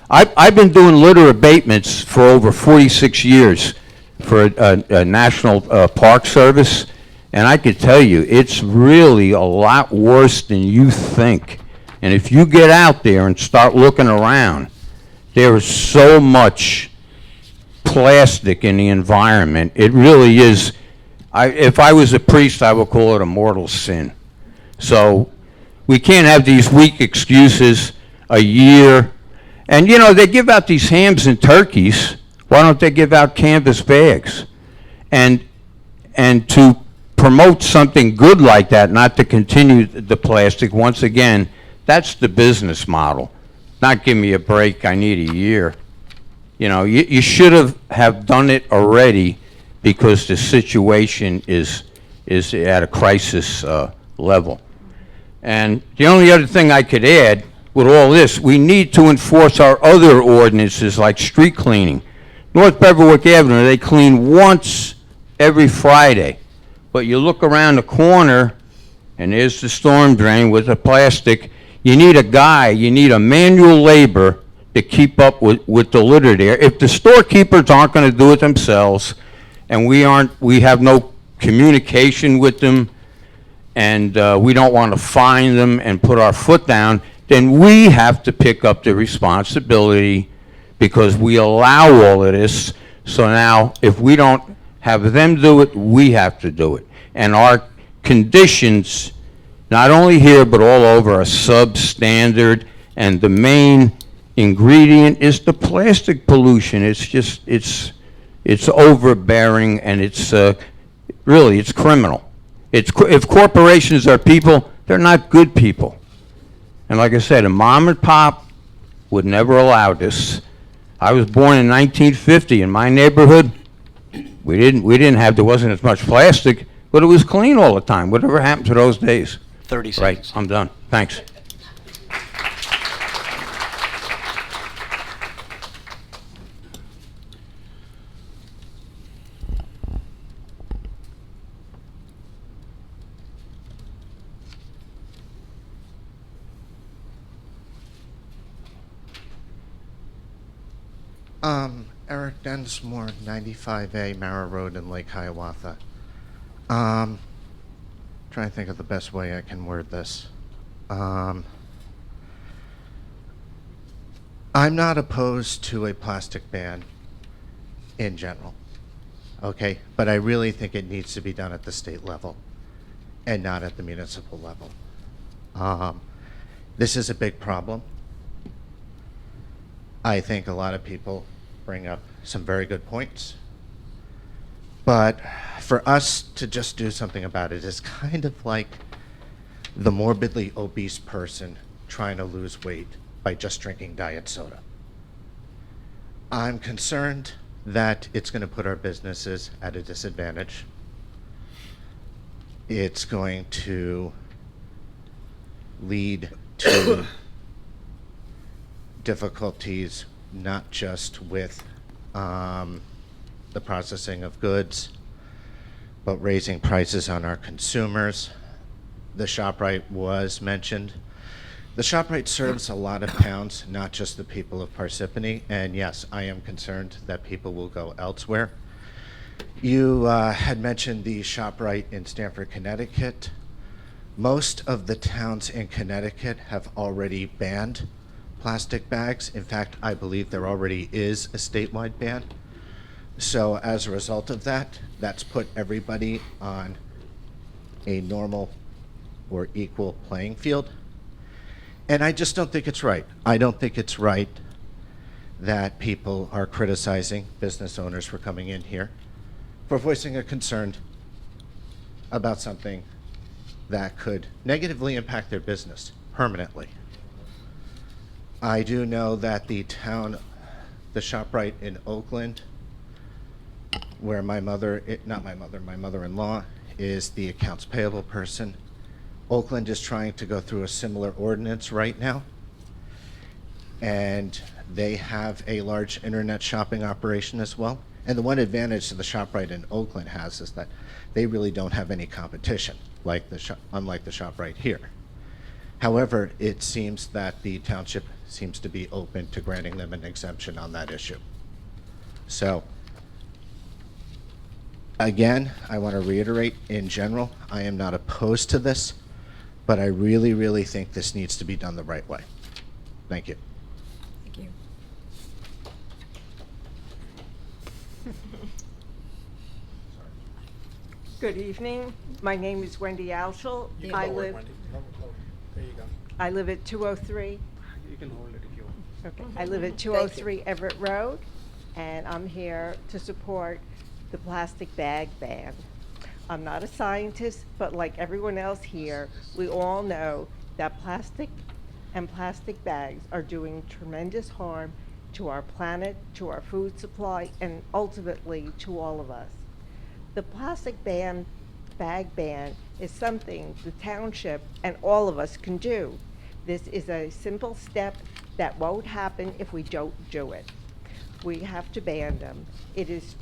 I've been doing litter abatements for over 46 years for a National Park Service, and I can tell you, it's really a lot worse than you think. And if you get out there and start looking around, there is so much plastic in the environment. It really is. If I was a priest, I would call it a mortal sin. So we can't have these weak excuses a year. And you know, they give out these hams and turkeys. Why don't they give out canvas bags? And to promote something good like that, not to continue the plastic, once again, that's the business model. Not give me a break, I need a year. You know, you should have done it already, because the situation is at a crisis level. And the only other thing I could add with all this, we need to enforce our other ordinances like street cleaning. North Beverwick Avenue, they clean once every Friday. But you look around the corner, and there's the storm drain with the plastic. You need a guy, you need a manual labor to keep up with the litter there. If the storekeepers aren't going to do it themselves, and we have no communication with them, and we don't want to fine them and put our foot down, then we have to pick up the responsibility, because we allow all of this. So now, if we don't have them do it, we have to do it. And our conditions, not only here but all over, are substandard, and the main ingredient is the plastic pollution. It's just, it's overbearing, and it's really, it's criminal. If corporations are people, they're not good people. And like I said, a mom and pop would never allow this. I was born in 1950. In my neighborhood, we didn't have, there wasn't as much plastic, but it was clean all the time. Whatever happened to those days? 30 seconds. Right, I'm done. Thanks. Eric Densmore, 95A Mara Road in Lake Hiawatha. Trying to think of the best way I can word this. I'm not opposed to a plastic ban in general, okay? But I really think it needs to be done at the state level and not at the municipal level. This is a big problem. I think a lot of people bring up some very good points. But for us to just do something about it is kind of like the morbidly obese person trying to lose weight by just drinking diet soda. I'm concerned that it's going to put our businesses at a disadvantage. It's going to lead to difficulties not just with the processing of goods, but raising prices on our consumers. the ShopRite was mentioned. The ShopRite serves a lot of towns, not just the people of Parsippany, and yes, I am concerned that people will go elsewhere. You had mentioned the ShopRite in Stamford, Connecticut. Most of the towns in Connecticut have already banned plastic bags. In fact, I believe there already is a statewide ban. So as a result of that, that's put everybody on a normal or equal playing field. And I just don't think it's right. I don't think it's right that people are criticizing business owners for coming in here, for voicing a concern about something that could negatively impact their business permanently. I do know that the ShopRite in Oakland, where my mother-in-law is the accounts payable person, Oakland is trying to go through a similar ordinance right now. And they have a large internet shopping operation as well. And the one advantage that the ShopRite in Oakland has is that they really don't have any competition, unlike the ShopRite here. However, it seems that the township seems to be open to granting them an exemption on that issue. So, again, I want to reiterate, in general, I am not opposed to this, but I really, really think this needs to be done the right way. Thank you. Thank you. Good evening. My name is Wendy Alschel. I live at 203. You can hold it if you want. Okay. I live at 203 Everett Road, and I'm here to support the plastic bag ban. I'm not a scientist, but like everyone else here, we all know that plastic and plastic bags are doing tremendous harm to our planet, to our food supply, and ultimately to all of us. The plastic bag ban is something the township and all of us can do. This is a simple step that won't happen if we don't do it. We have to ban them. It is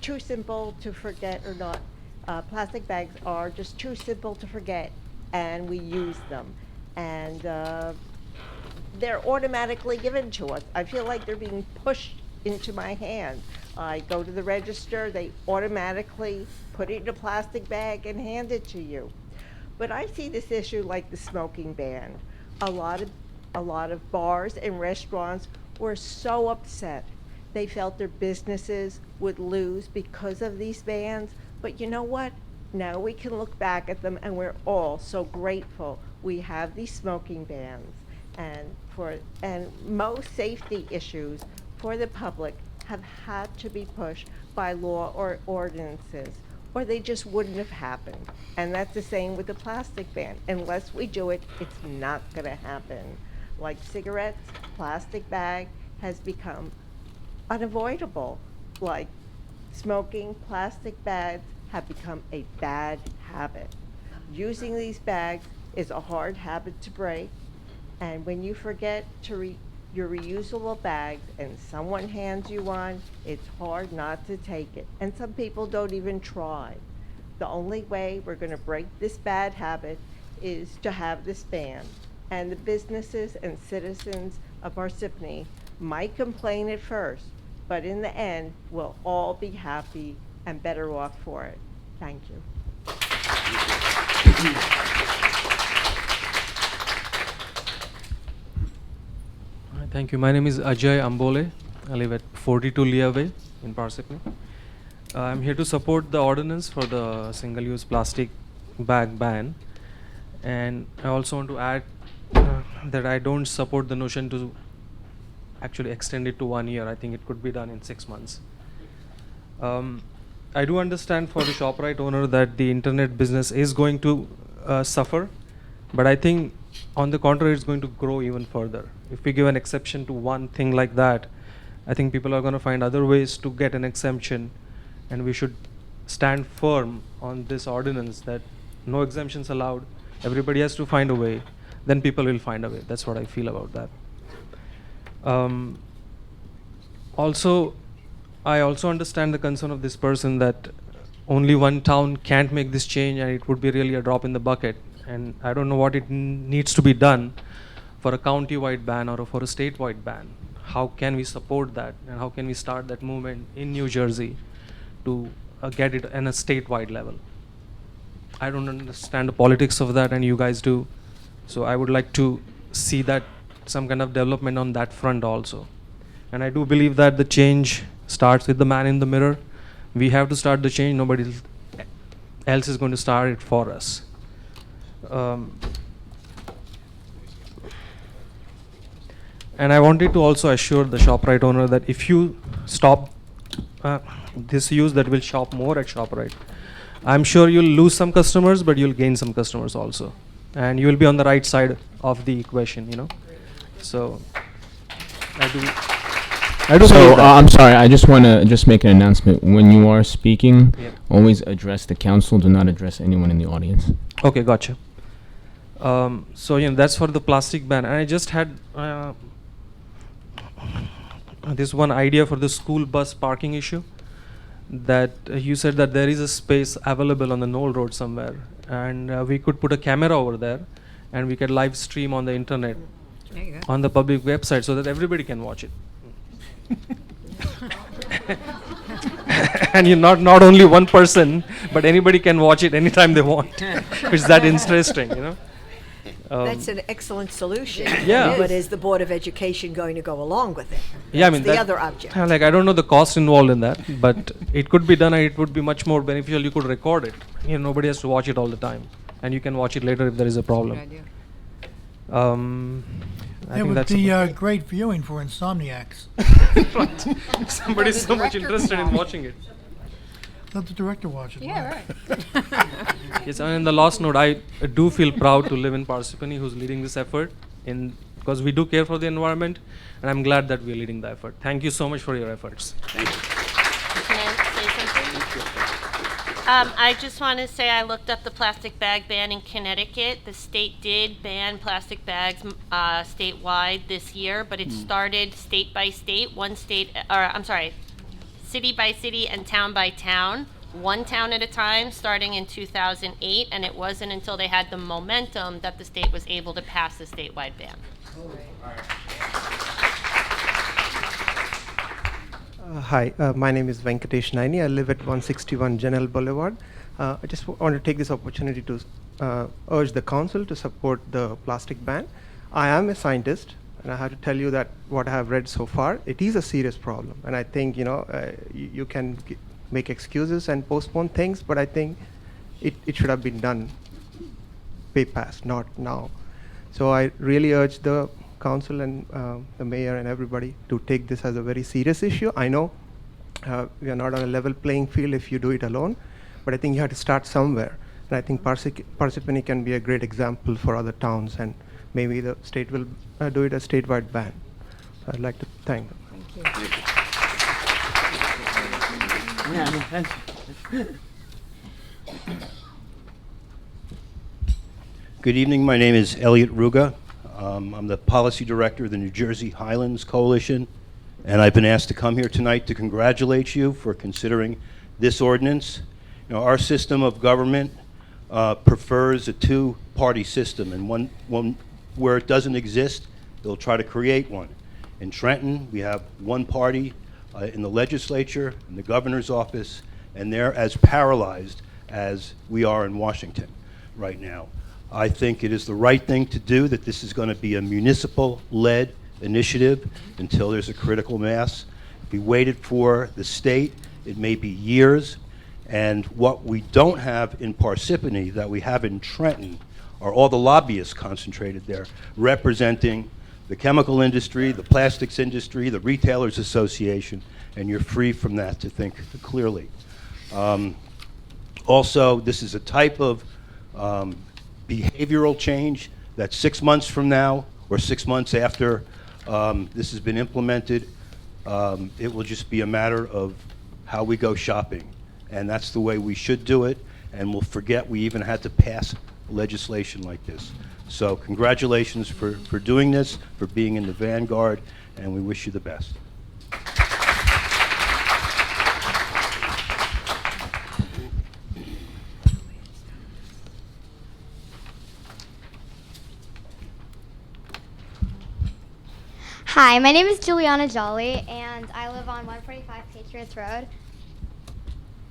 too simple to forget or not. Plastic bags are just too simple to forget, and we use them. And they're automatically given to us. I feel like they're being pushed into my hand. I go to the register, they automatically put it in a plastic bag and hand it to you. But I see this issue like the smoking ban. A lot of bars and restaurants were so upset. They felt their businesses would lose because of these bans. But you know what? Now we can look back at them and we're all so grateful we have these smoking bans. And most safety issues for the public have had to be pushed by law or ordinances, or they just wouldn't have happened. And that's the same with the plastic ban. Unless we do it, it's not gonna happen. Like cigarettes, plastic bag has become unavoidable. Like smoking, plastic bags have become a bad habit. Using these bags is a hard habit to break, and when you forget to your reusable bags and someone hands you one, it's hard not to take it. And some people don't even try. The only way we're going to break this bad habit is to have this ban. And the businesses and citizens of Parsippany might complain at first, but in the end, we'll all be happy and better off for it. Thank you. Thank you. My name is Ajay Ambole. I live at 42 Leah Way in Parsippany. I'm here to support the ordinance for the single-use plastic bag ban. And I also want to add that I don't support the notion to actually extend it to 1 year. I think it could be done in 6 months. I do understand for the ShopRite owner that the internet business is going to suffer, but I think on the contrary, it's going to grow even further. If we give an exception to one thing like that, I think people are going to find other ways to get an exemption, and we should stand firm on this ordinance that no exemptions allowed. Everybody has to find a way. Then people will find a way. That's what I feel about that. I also understand the concern of this person that only one town can't make this change, and it would be really a drop in the bucket. And I don't know what it needs to be done for a county-wide ban or for a statewide ban. How can we support that, and how can we start that movement in New Jersey to get it on a statewide level? I don't understand the politics of that, and you guys do. So I would like to see that some kind of development on that front also. And I do believe that the change starts with the man in the mirror. We have to start the change. Nobody else is going to start it for us. And I wanted to also assure the ShopRite owner that if you stop this use, that will shop more at ShopRite. I'm sure you'll lose some customers, but you'll gain some customers also. And you will be on the right side of the equation, you know. So I do So believe that. I'm sorry, I just want to just make an announcement. When you are speaking, Yep. always address the council. Do not address anyone in the audience. Okay, gotcha. So that's for the plastic ban. And I just had this one idea for the school bus parking issue. That you said that there is a space available on the Knoll Road somewhere, and we could put a camera over there, and we could live stream on the internet, There you go. on the public website, so that everybody can watch it. And you're not only one person, but anybody can watch it anytime they want. It's that interesting, you know. That's an excellent solution. Yeah. But is the Board of Education going to go along with it? Yeah, I mean That's the that- other object. Like, I don't know the cost involved in that, but it could be done, and it would be much more beneficial. You could record it. Nobody has to watch it all the time, and you can watch it later if there is a problem. Good idea. I It think would that's be about- great viewing for insomniacs. Right. Somebody's so much interested in watching it. Let the director watch it. Yeah, right. Yes, and in the last note, I do feel proud to live in Parsippany, who's leading this effort, because we do care for the environment, and I'm glad that we're leading the effort. Thank you so much for your efforts. Thank you. Can I say something? I just want to say I looked up the plastic bag ban in Connecticut. The state did ban plastic bags statewide this year, but it started state by state, city by city and town by town, one town at a time, starting in 2008, and it wasn't until they had the momentum that the state was able to pass the statewide ban. Hi, my name is Venkatesh Naini. I live at 161 Janel Boulevard. I just want to take this opportunity to urge the council to support the plastic ban. I am a scientist, and I have to tell you that what I have read so far, it is a serious problem. And I think, you can make excuses and postpone things, but I think it should have been done way past, not now. So I really urge the council and the mayor and everybody to take this as a very serious issue. I know we are not on a level playing field if you do it alone, but I think you have to start somewhere. And I think Parsippany can be a great example for other towns, and maybe the state will do it a statewide ban. So I'd like to thank them. Good evening. My name is Elliot Ruga. I'm the policy director of the New Jersey Highlands Coalition, and I've been asked to come here tonight to congratulate you for considering this ordinance. Our system of government prefers a two-party system, and one where it doesn't exist, they'll try to create one. In Trenton, we have one party in the legislature, in the governor's office, and they're as paralyzed as we are in Washington right now. I think it is the right thing to do, that this is going to be a municipal-led initiative until there's a critical mass. If we waited for the state, it may be years. And what we don't have in Parsippany that we have in Trenton are all the lobbyists concentrated there, representing the chemical industry, the plastics industry, the Retailers Association, and you're free from that to think clearly. Also, this is a type of behavioral change that 6 months from now, or 6 months after this has been implemented, it will just be a matter of how we go shopping. And that's the way we should do it, and we'll forget we even had to pass legislation like this. So congratulations for doing this, for being in the vanguard, and we wish you the best. Hi, my name is Juliana Jolly, and I live on 145 Patriots Road.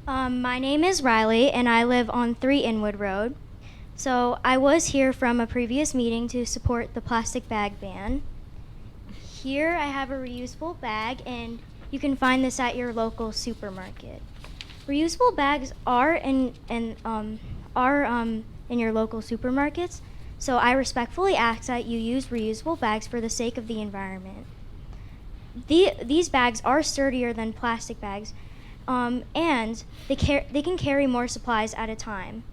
My name is Riley, and I live on 3 Inwood Road. So I was here from a previous meeting to support the plastic bag ban. Here I have a reusable bag, and you can find this at your local supermarket. Reusable bags are in your local supermarkets, so I respectfully ask that you use reusable bags for the sake of the environment. These bags are sturdier than plastic bags, and they can carry more supplies at a time.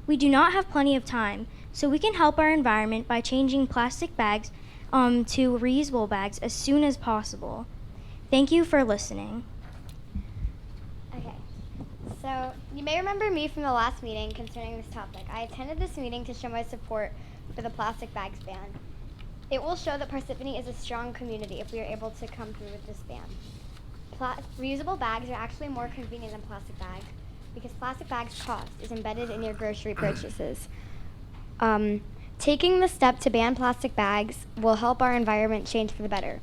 We do not have plenty of time, so we can help our environment by changing plastic bags to reusable bags as soon as possible. Thank you for listening. Okay, so you may remember me from the last meeting concerning this topic. I attended this meeting to show my support for the plastic bags ban. It will show that Parsippany is a strong community if we are able to come through with this ban. Reusable bags are actually more convenient than plastic bags because plastic bags' cost is embedded in your grocery purchases. Taking the step to ban plastic bags will help our environment change for the better.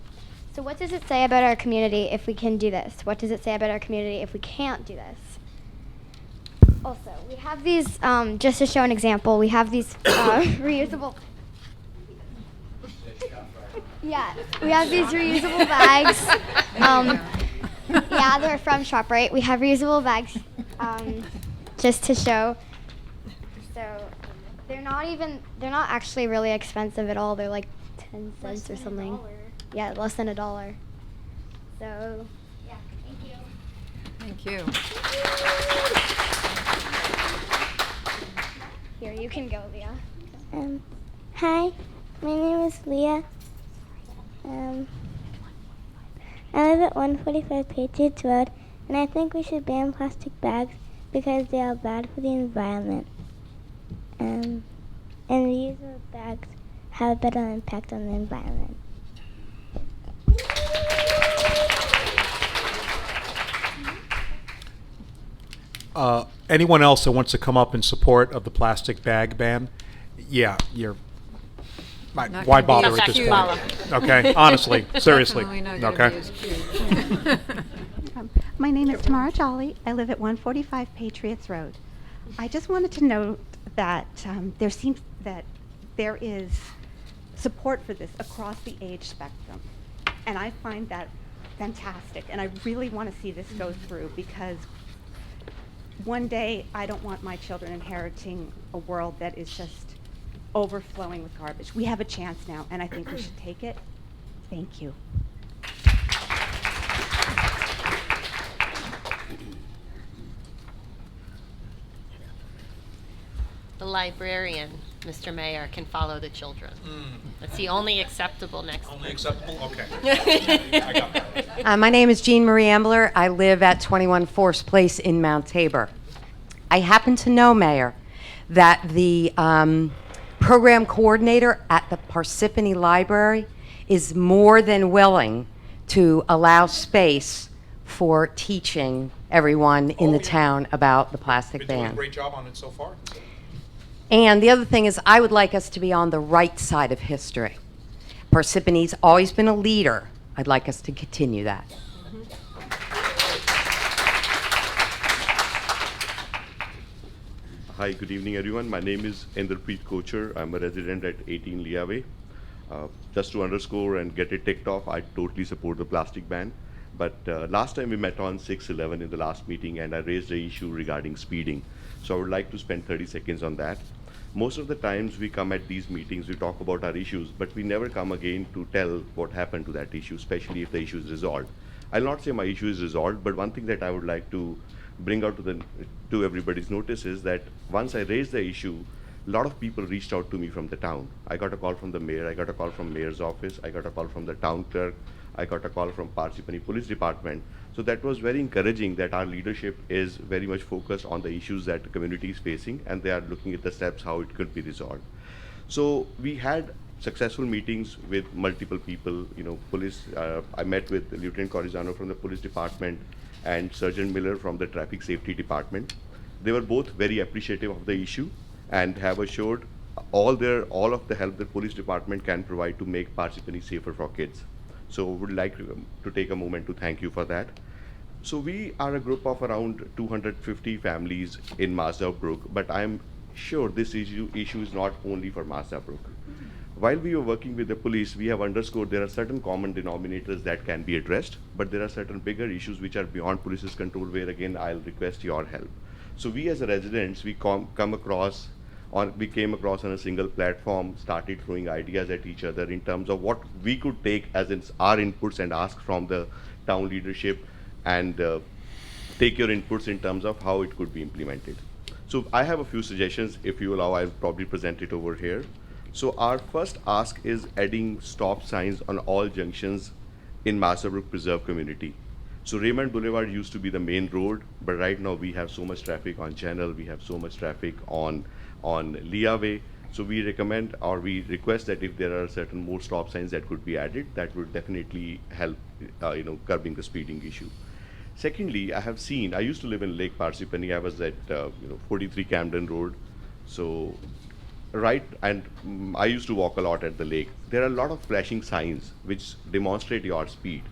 So what does it say about our community if we can do this? What does it say about our community if we can't do this? Also, we have these, just to show an example, we have these reusable... Yeah, we have these reusable bags. Yeah, they're from ShopRite. We have reusable bags just to show. So they're not actually really expensive at all. They're like 10 cents or something. Yeah, less than $1. So, yeah, thank you. Thank you. Here, you can go, Leah. Hi, my name is Leah. I live at 145 Patriots Road, and I think we should ban plastic bags because they are bad for the environment. And reusable bags have a better impact on the environment. Anyone else that wants to come up in support of the plastic bag ban? Yeah, you're. Not Why gonna be bother at as this cute. point? Okay, honestly, seriously. Definitely not gonna Okay. be as cute. My name is Tamara Jolly. I live at 145 Patriots Road. I just wanted to note that there seems that there is support for this across the age spectrum. And I find that fantastic. And I really want to see this go through because one day I don't want my children inheriting a world that is just overflowing with garbage. We have a chance now, and I think we should take it. Thank you. The librarian, Mr. Mayor, can follow the children. That's the only acceptable next. Only acceptable? Okay. I got that. My name is Jean Marie Ambler. I live at 21 Forest Place in Mount Tabor. I happen to know, Mayor, that the program coordinator at the Parsippany Library is more than willing to allow space for teaching everyone in the town about the plastic Been doing a ban. great job on it so far. And the other thing is, I would like us to be on the right side of history. Parsippany's always been a leader. I'd like us to continue that. Hi, good evening, everyone. My name is Enderpreet Kocher. I'm a resident at 18 Leah Way. Just to underscore and get it ticked off, I totally support the plastic ban. But last time we met on 6/11 in the last meeting, and I raised the issue regarding speeding. So I would like to spend 30 seconds on that. Most of the times we come at these meetings, we talk about our issues, but we never come again to tell what happened to that issue, especially if the issue is resolved. I'll not say my issue is resolved, but one thing that I would like to bring out to everybody's notice is that once I raised the issue, a lot of people reached out to me from the town. I got a call from the mayor, I got a call from mayor's office, I got a call from the town clerk, I got a call from Parsippany Police Department. So that was very encouraging that our leadership is very much focused on the issues that the community is facing, and they are looking at the steps how it could be resolved. So we had successful meetings with multiple people, police. I met with Lieutenant Corizano from the police department and Sergeant Miller from the traffic safety department. They were both very appreciative of the issue and have assured all of the help the police department can provide to make Parsippany safer for kids. So would like to take a moment to thank you for that. So we are a group of around 250 families in Mazda Brook, but I'm sure this issue is not only for Mazda Brook. While we were working with the police, we have underscored there are certain common denominators that can be addressed, but there are certain bigger issues which are beyond police's control, where again I'll request your help. So we as residents, we came across on a single platform, started throwing ideas at each other in terms of what we could take as our inputs and ask from the town leadership, and take your inputs in terms of how it could be implemented. So I have a few suggestions. If you allow, I'll probably present it over here. So our first ask is adding stop signs on all junctions in Mazda Brook Preserve community. So Raymond Boulevard used to be the main road, but right now we have so much traffic on Channel, we have so much traffic on Leaway. So we recommend, or we request, that if there are certain more stop signs that could be added, that would definitely help, curbing the speeding issue. Secondly, I used to live in Lake Parsippany. I was at 43 Camden Road. So I used to walk a lot at the lake. There are a lot of flashing signs which demonstrate your speed.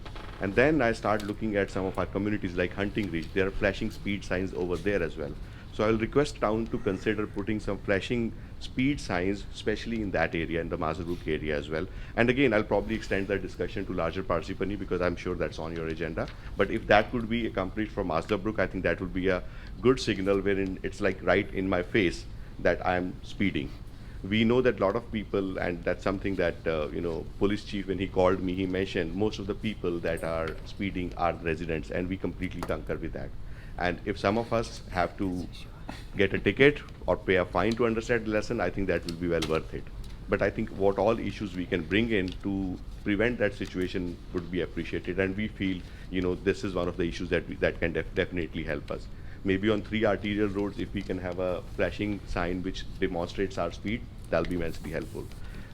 And then I started looking at some of our communities like Hunting Ridge. There are flashing speed signs over there as well. So I'll request town to consider putting some flashing speed signs, especially in that area, in the Mazda Brook area as well. And again, I'll probably extend that discussion to larger Parsippany, because I'm sure that's on your agenda. But if that could be accomplished from Mazda Brook, I think that would be a good signal, wherein it's like right in my face that I'm speeding. We know that a lot of people, and that's something that, police chief, when he called me, he mentioned most of the people that are speeding are residents, and we completely concur with that. And if some of us have to get a ticket or pay a fine to understand the lesson, I think that will be well worth it. But I think what all issues we can bring in to prevent that situation would be appreciated, and we feel, this is one of the issues that can definitely help us. Maybe on 3 arterial roads, if we can have a flashing sign which demonstrates our speed, that'll be immensely helpful.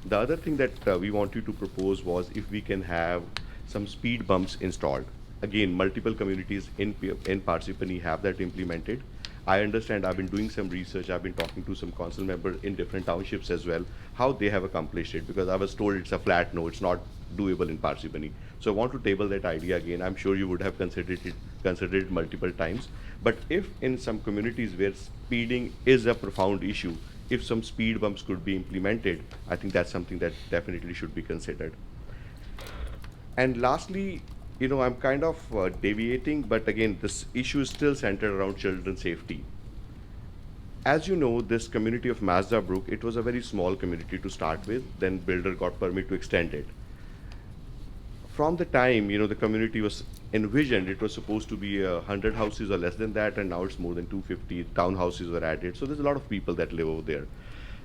The other thing that we wanted to propose was if we can have some speed bumps installed. Again, multiple communities in Parsippany have that implemented. I understand, I've been doing some research, I've been talking to some council members in different townships as well, how they have accomplished it, because I was told it's a flat no, it's not doable in Parsippany. So I want to table that idea again. I'm sure you would have considered it multiple times. But if in some communities where speeding is a profound issue, if some speed bumps could be implemented, I think that's something that definitely should be considered. And lastly, I'm kind of deviating, but again, this issue is still centered around children's safety. As you know, this community of Mazda Brook, it was a very small community to start with, then builder got permit to extend it. From the time, the community was envisioned, it was supposed to be 100 houses or less than that, and now it's more than 250 townhouses were added. So there's a lot of people that live over there.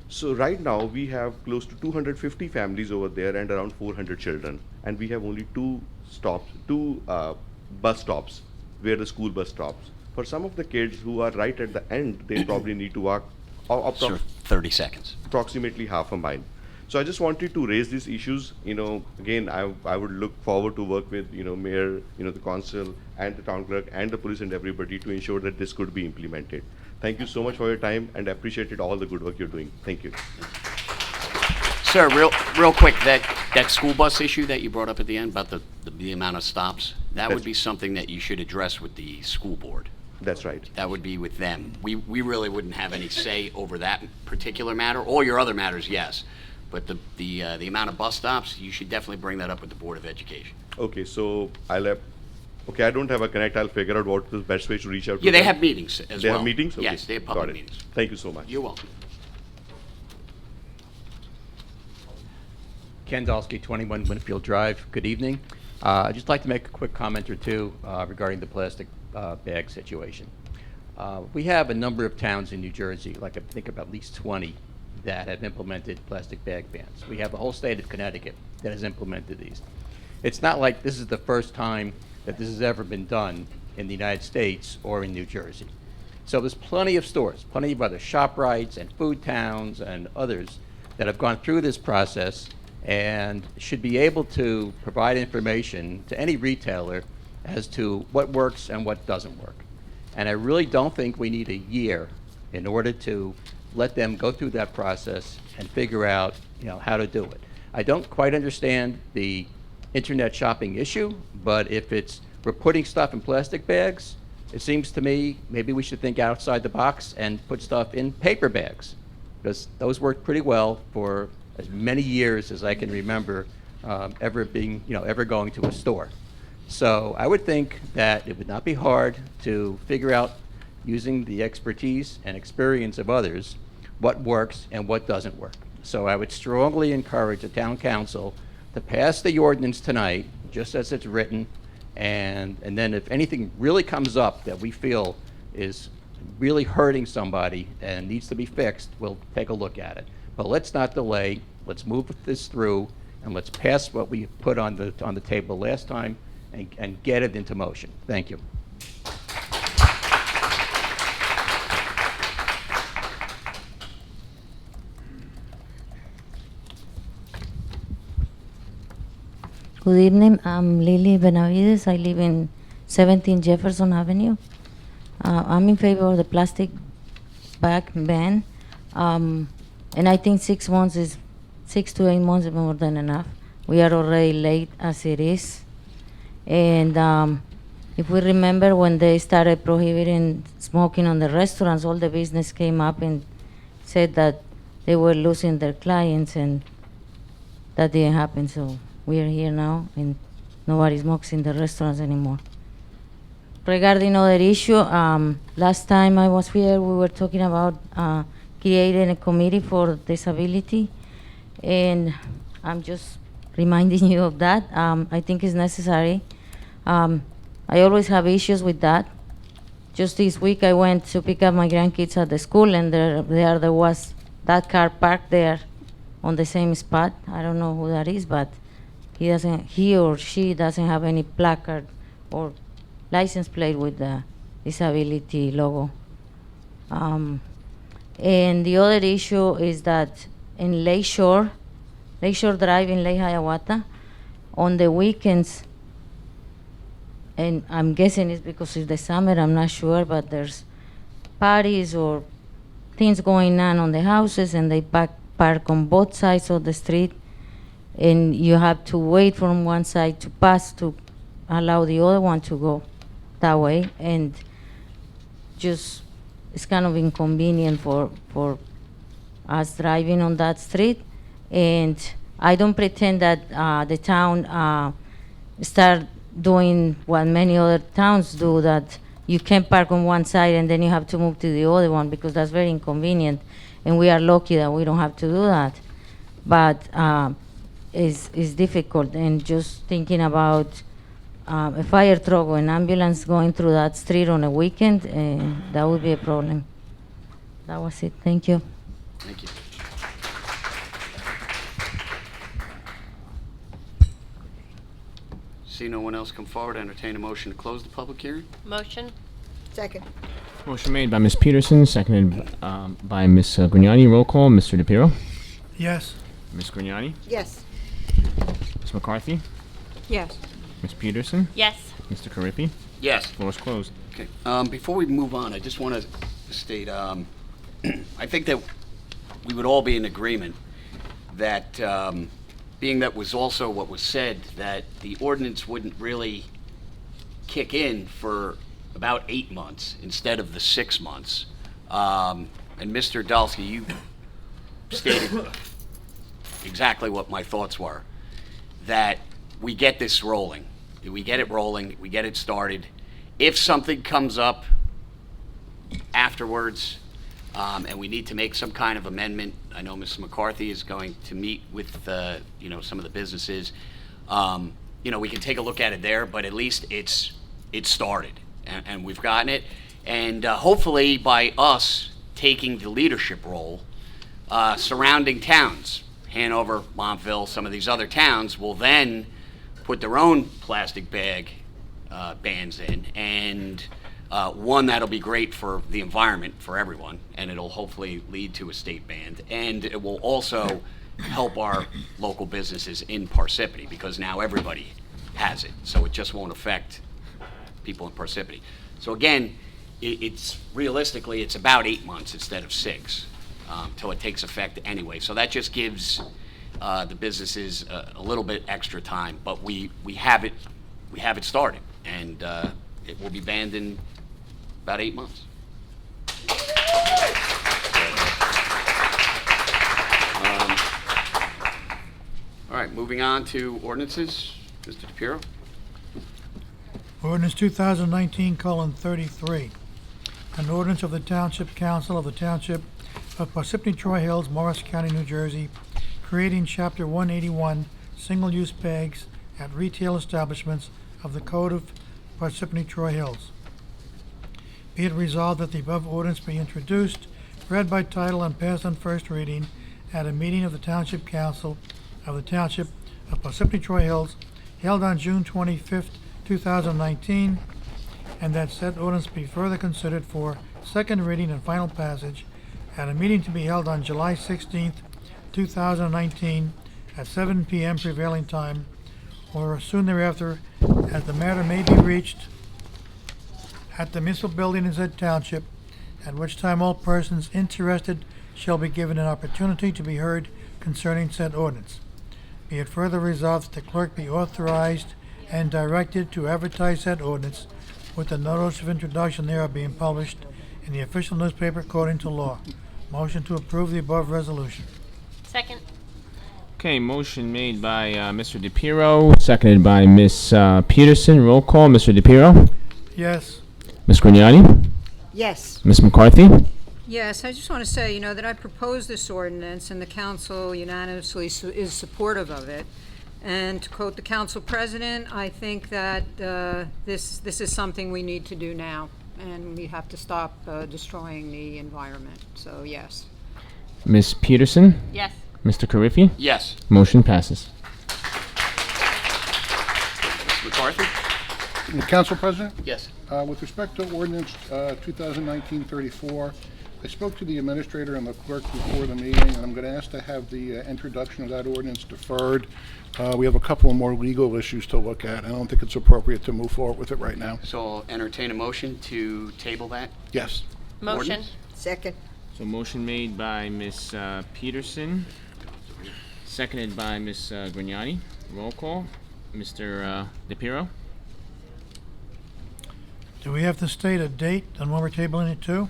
So right now we have close to 250 families over there and around 400 children, and we have only two bus stops where the school bus stops. For some of the kids who are right at the end, they probably need to walk Sir, 30 seconds. approximately half a mile. So I just wanted to raise these issues. Again, I would look forward to work with, mayor, the council and the town clerk and the police and everybody to ensure that this could be implemented. Thank you so much for your time, and I appreciated all the good work you're doing. Thank you. Sir, real quick, that school bus issue that you brought up at the end about the amount of stops, that would be something that you should address with the school board. That's right. That would be with them. We really wouldn't have any say over that particular matter. All your other matters, yes. But the amount of bus stops, you should definitely bring that up with the Board of Education. Okay, so I don't have a connect. I'll figure out what the best way to reach out to Yeah, they them. have meetings as well. They have meetings? Okay. Yes, they have Got public it. meetings. Thank you so much. You're welcome. Ken Dalsky, 21 Winfield Drive. Good evening. I'd just like to make a quick comment or two regarding the plastic bag situation. We have a number of towns in New Jersey, like I think about at least 20, that have implemented plastic bag bans. We have the whole state of Connecticut that has implemented these. It's not like this is the first time that this has ever been done in the United States or in New Jersey. So there's plenty of stores, plenty of other ShopRites and Food Towns and others that have gone through this process and should be able to provide information to any retailer as to what works and what doesn't work. And I really don't think we need a year in order to let them go through that process and figure out, how to do it. I don't quite understand the internet shopping issue, but if we're putting stuff in plastic bags, it seems to me maybe we should think outside the box and put stuff in paper bags, because those worked pretty well for as many years as I can remember ever going to a store. So I would think that it would not be hard to figure out, using the expertise and experience of others, what works and what doesn't work. So I would strongly encourage the town council to pass the ordinance tonight, just as it's written, and then if anything really comes up that we feel is really hurting somebody and needs to be fixed, we'll take a look at it. But let's not delay. Let's move this through, and let's pass what we put on the table last time and get it into motion. Thank you. Good evening, I'm Lily Benavides. I live in 17 Jefferson Avenue. I'm in favor of the plastic bag ban, and I think 6 months is 6 to 8 months is more than enough. We are already late as it is, and if we remember when they started prohibiting smoking on the restaurants, all the business came up and said that they were losing their clients, and that didn't happen. So we are here now, and nobody smokes in the restaurants anymore. Regarding other issue, last time I was here, we were talking about creating a committee for disability, and I'm just reminding you of that. I think it's necessary. I always have issues with that. Just this week, I went to pick up my grandkids at the school, and there was that car parked there on the same spot. I don't know who that is, but he or she doesn't have any placard or license plate with the disability logo. And the other issue is that in Lakeshore Drive in Lake Hiawatha, on the weekends, and I'm guessing it's because it's the summer, I'm not sure, but there's parties or things going on the houses, and they park on both sides of the street, and you have to wait from one side to pass to allow the other one to go that way, and just it's kind of inconvenient for us driving on that street. And I don't pretend that the town start doing what many other towns do, that you can park on one side and then you have to move to the other one, because that's very inconvenient, and we are lucky that we don't have to do that. But it's difficult, and just thinking about a fire truck or an ambulance going through that street on a weekend, that would be a problem. That was it. Thank you. Thank you. See no one else come forward, entertain a motion to close the public hearing? Motion? Second. Motion made by Ms. Peterson, seconded by Ms. Grignani. Roll call, Mr. DePiero. Yes. Ms. Grignani. Yes. Ms. McCarthy. Yes. Ms. Peterson. Yes. Mr. Carriffy. Yes. Floor is closed. Okay. Before we move on, I just want to state, I think that we would all be in agreement that, being that was also what was said, that the ordinance wouldn't really kick in for about 8 months instead of the 6 months. And Mr. Dalsky, you stated exactly what my thoughts were, that we get this rolling. We get it rolling, we get it started. If something comes up afterwards, and we need to make some kind of amendment, I know Ms. McCarthy is going to meet with some of the businesses. We can take a look at it there, but at least it's started, and we've gotten it. And hopefully by us taking the leadership role, surrounding towns, Hanover, Montville, some of these other towns will then put their own plastic bag bans in, and one, that'll be great for the environment for everyone, and it'll hopefully lead to a state ban, and it will also help our local businesses in Parsippany, because now everybody has it, so it just won't affect people in Parsippany. So again, it's realistically, it's about 8 months instead of 6. till it takes effect anyway. So that just gives the businesses a little bit extra time, but we have it started, and it will be banned in about 8 months. All right, moving on to ordinances. Mr. DePiero? Ordinance 2019:33. An ordinance of the Township Council of the Township of Parsippany Troy Hills, Morris County, New Jersey, creating Chapter 181, single-use bags at retail establishments of the Code of Parsippany Troy Hills. Be it resolved that the above ordinance be introduced, read by title, and passed on first reading at a meeting of the Township Council of the Township of Parsippany Troy Hills held on June 25th, 2019, and that said ordinance be further considered for second reading and final passage at a meeting to be held on July 16th, 2019 at 7 p.m. prevailing time, or soon thereafter, as the matter may be reached at the municipal building in said township, at which time all persons interested shall be given an opportunity to be heard concerning said ordinance. Be it further resolved that the clerk be authorized and directed to advertise said ordinance with the notice of introduction thereof being published in the official newspaper according to law. Motion to approve the above resolution. Second. Okay, motion made by Mr. DePiero, seconded by Ms. Peterson. Roll call, Mr. DePiero. Yes. Ms. Grignani? Yes. Ms. McCarthy? Yes, I just want to say, that I proposed this ordinance and the council unanimously is supportive of it. And to quote the council president, I think that this is something we need to do now, and we have to stop destroying the environment. So, yes. Ms. Peterson? Yes. Mr. Carriffy? Yes. Motion passes. Mr. McCarthy? Council President? Yes. With respect to ordinance 2019-34, I spoke to the administrator and the clerk before the meeting, and I'm going to ask to have the introduction of that ordinance deferred. We have a couple of more legal issues to look at. I don't think it's appropriate to move forward with it right now. So I'll entertain a motion to table that. Yes. Motion. Ordinance? Second. So motion made by Ms. Peterson, seconded by Ms. Grignani. Roll call, Mr. DePiero. Do we have to state a date on when we're tabling it to?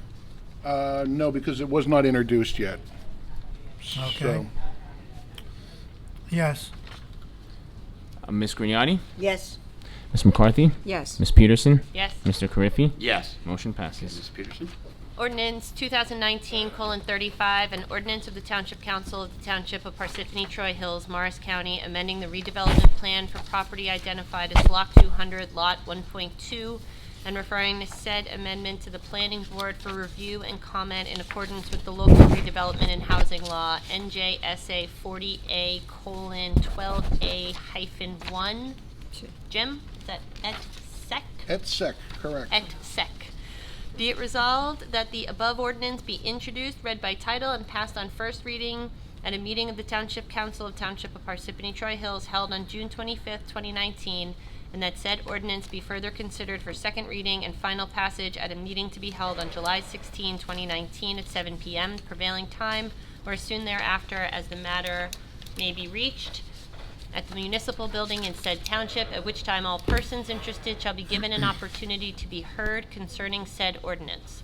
No, because it was not introduced yet. Okay. So, Yes. Ms. Grignani? Yes. Ms. McCarthy? Yes. Ms. Peterson? Yes. Mr. Carriffy? Yes. Motion passes. Ms. Peterson? Ordinance 2019:35, an ordinance of the Township Council of the Township of Parsippany Troy Hills, Morris County, amending the redevelopment plan for property identified as Block 200, Lot 1.2, and referring the said amendment to the Planning Board for review and comment in accordance with the local redevelopment and housing law, NJSA 40A:12A-1. Jim, is that et-sec? Et-sec, correct. Et-sec. Be it resolved that the above ordinance be introduced, read by title, and passed on first reading at a meeting of the Township Council of Township of Parsippany Troy Hills held on June 25th, 2019, and that said ordinance be further considered for second reading and final passage at a meeting to be held on July 16, 2019 at 7 p.m. prevailing time, or soon thereafter, as the matter may be reached at the municipal building in said township, at which time all persons interested shall be given an opportunity to be heard concerning said ordinance.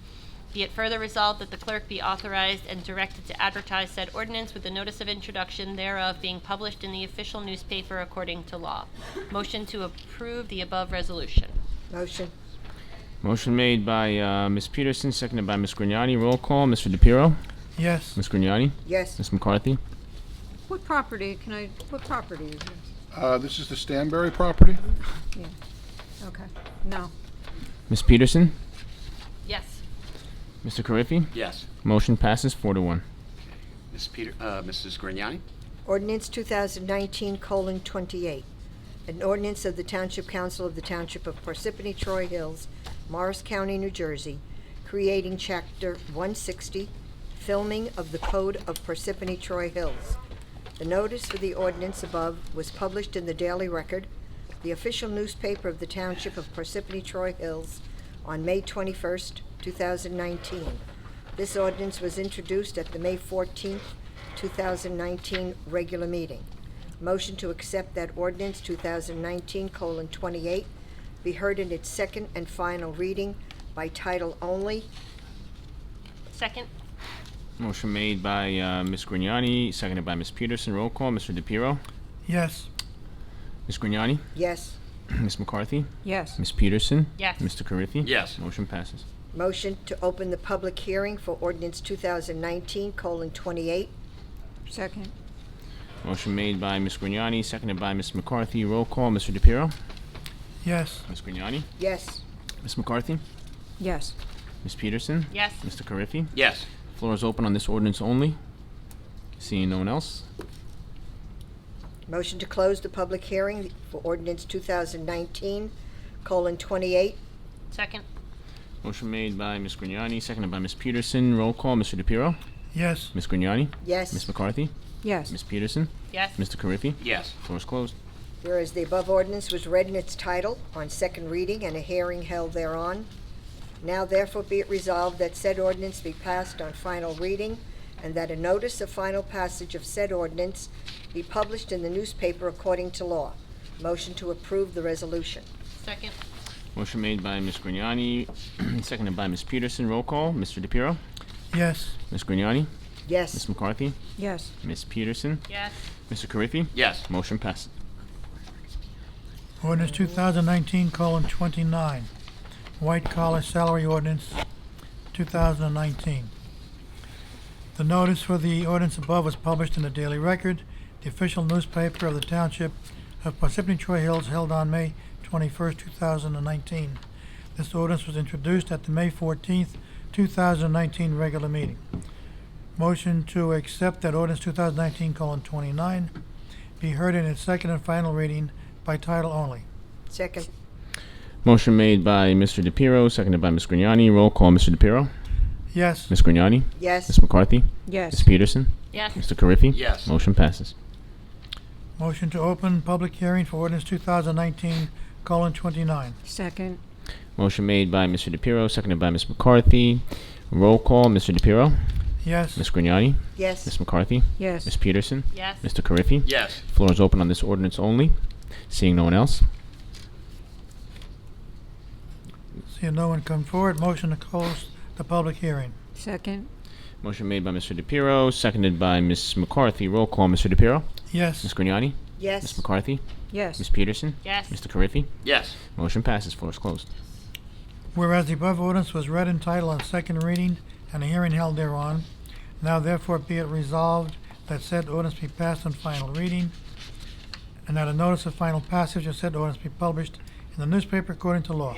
Be it further resolved that the clerk be authorized and directed to advertise said ordinance with the notice of introduction thereof being published in the official newspaper according to law. Motion to approve the above resolution. Motion. Motion made by Ms. Peterson, seconded by Ms. Grignani. Roll call, Mr. DePiero. Yes. Ms. Grignani. Yes. Ms. McCarthy. What property is this? this is the Stanberry property? Yeah. Okay. No. Ms. Peterson. Yes. Mr. Carriffy. Yes. Motion passes 4-1. Mrs. Grignani? Ordinance 2019:28. An ordinance of the Township Council of the Township of Parsippany Troy Hills, Morris County, New Jersey, creating Chapter 160, filming of the Code of Parsippany Troy Hills. The notice for the ordinance above was published in the Daily Record, the official newspaper of the Township of Parsippany Troy Hills, on May 21st, 2019. This ordinance was introduced at the May 14th, 2019 regular meeting. Motion to accept that ordinance 2019:28 be heard in its second and final reading by title only. Second. Motion made by Ms. Grignani, seconded by Ms. Peterson. Roll call, Mr. DePiero. Yes. Ms. Grignani? Yes. Ms. McCarthy? Yes. Ms. Peterson? Yes. Mr. Carriffy? Yes. Motion passes. Motion to open the public hearing for ordinance 2019:28. Second. Motion made by Ms. Grignani, seconded by Ms. McCarthy. Roll call, Mr. DePiero. Yes. Ms. Grignani? Yes. Ms. McCarthy? Yes. Ms. Peterson? Yes. Mr. Carriffy? Yes. Floor is open on this ordinance only. Seeing no one else. Motion to close the public hearing for ordinance 2019:28. Second. Motion made by Ms. Grignani, seconded by Ms. Peterson. Roll call, Mr. DePiero. Yes. Ms. Grignani? Yes. Ms. McCarthy? Yes. Ms. Peterson? Yes. Mr. Carriffy? Yes. Floor is closed. Whereas the above ordinance was read in its title on second reading and a hearing held thereon, now therefore be it resolved that said ordinance be passed on final reading, and that a notice of final passage of said ordinance be published in the newspaper according to law. Motion to approve the resolution. Second. Motion made by Ms. Grignani, seconded by Ms. Peterson. Roll call, Mr. DePiero. Yes. Ms. Grignani? Yes. Ms. McCarthy? Yes. Ms. Peterson? Yes. Mr. Carriffy? Yes. Motion passes. Ordinance 2019:29, white collar salary ordinance 2019. The notice for the ordinance above was published in the Daily Record, the official newspaper of the Township of Parsippany Troy Hills, held on May 21st, 2019. This ordinance was introduced at the May 14th, 2019 regular meeting. Motion to accept that ordinance 2019:29 be heard in its second and final reading by title only. Second. Motion made by Mr. DePiero, seconded by Ms. Grignani. Roll call, Mr. DePiero. Yes. Ms. Grignani? Yes. Ms. McCarthy? Yes. Ms. Peterson? Yes. Mr. Carriffy? Yes. Motion passes. Motion to open public hearing for ordinance 2019:29. Second. Motion made by Mr. DePiero, seconded by Ms. McCarthy. Roll call, Mr. DePiero. Yes. Ms. Grignani? Yes. Ms. McCarthy? Yes. Ms. Peterson? Yes. Mr. Carriffy? Yes. Floor is open on this ordinance only. Seeing no one else. Seeing no one come forward, motion to close the public hearing. Second. Motion made by Mr. DePiero, seconded by Ms. McCarthy. Roll call, Mr. DePiero. Yes. Ms. Grignani? Yes. Ms. McCarthy? Yes. Ms. Peterson? Yes. Mr. Carriffy? Yes. Motion passes. Floor is closed. Whereas the above ordinance was read in title on second reading and a hearing held thereon, now therefore be it resolved that said ordinance be passed on final reading, and that a notice of final passage of said ordinance be published in the newspaper according to law.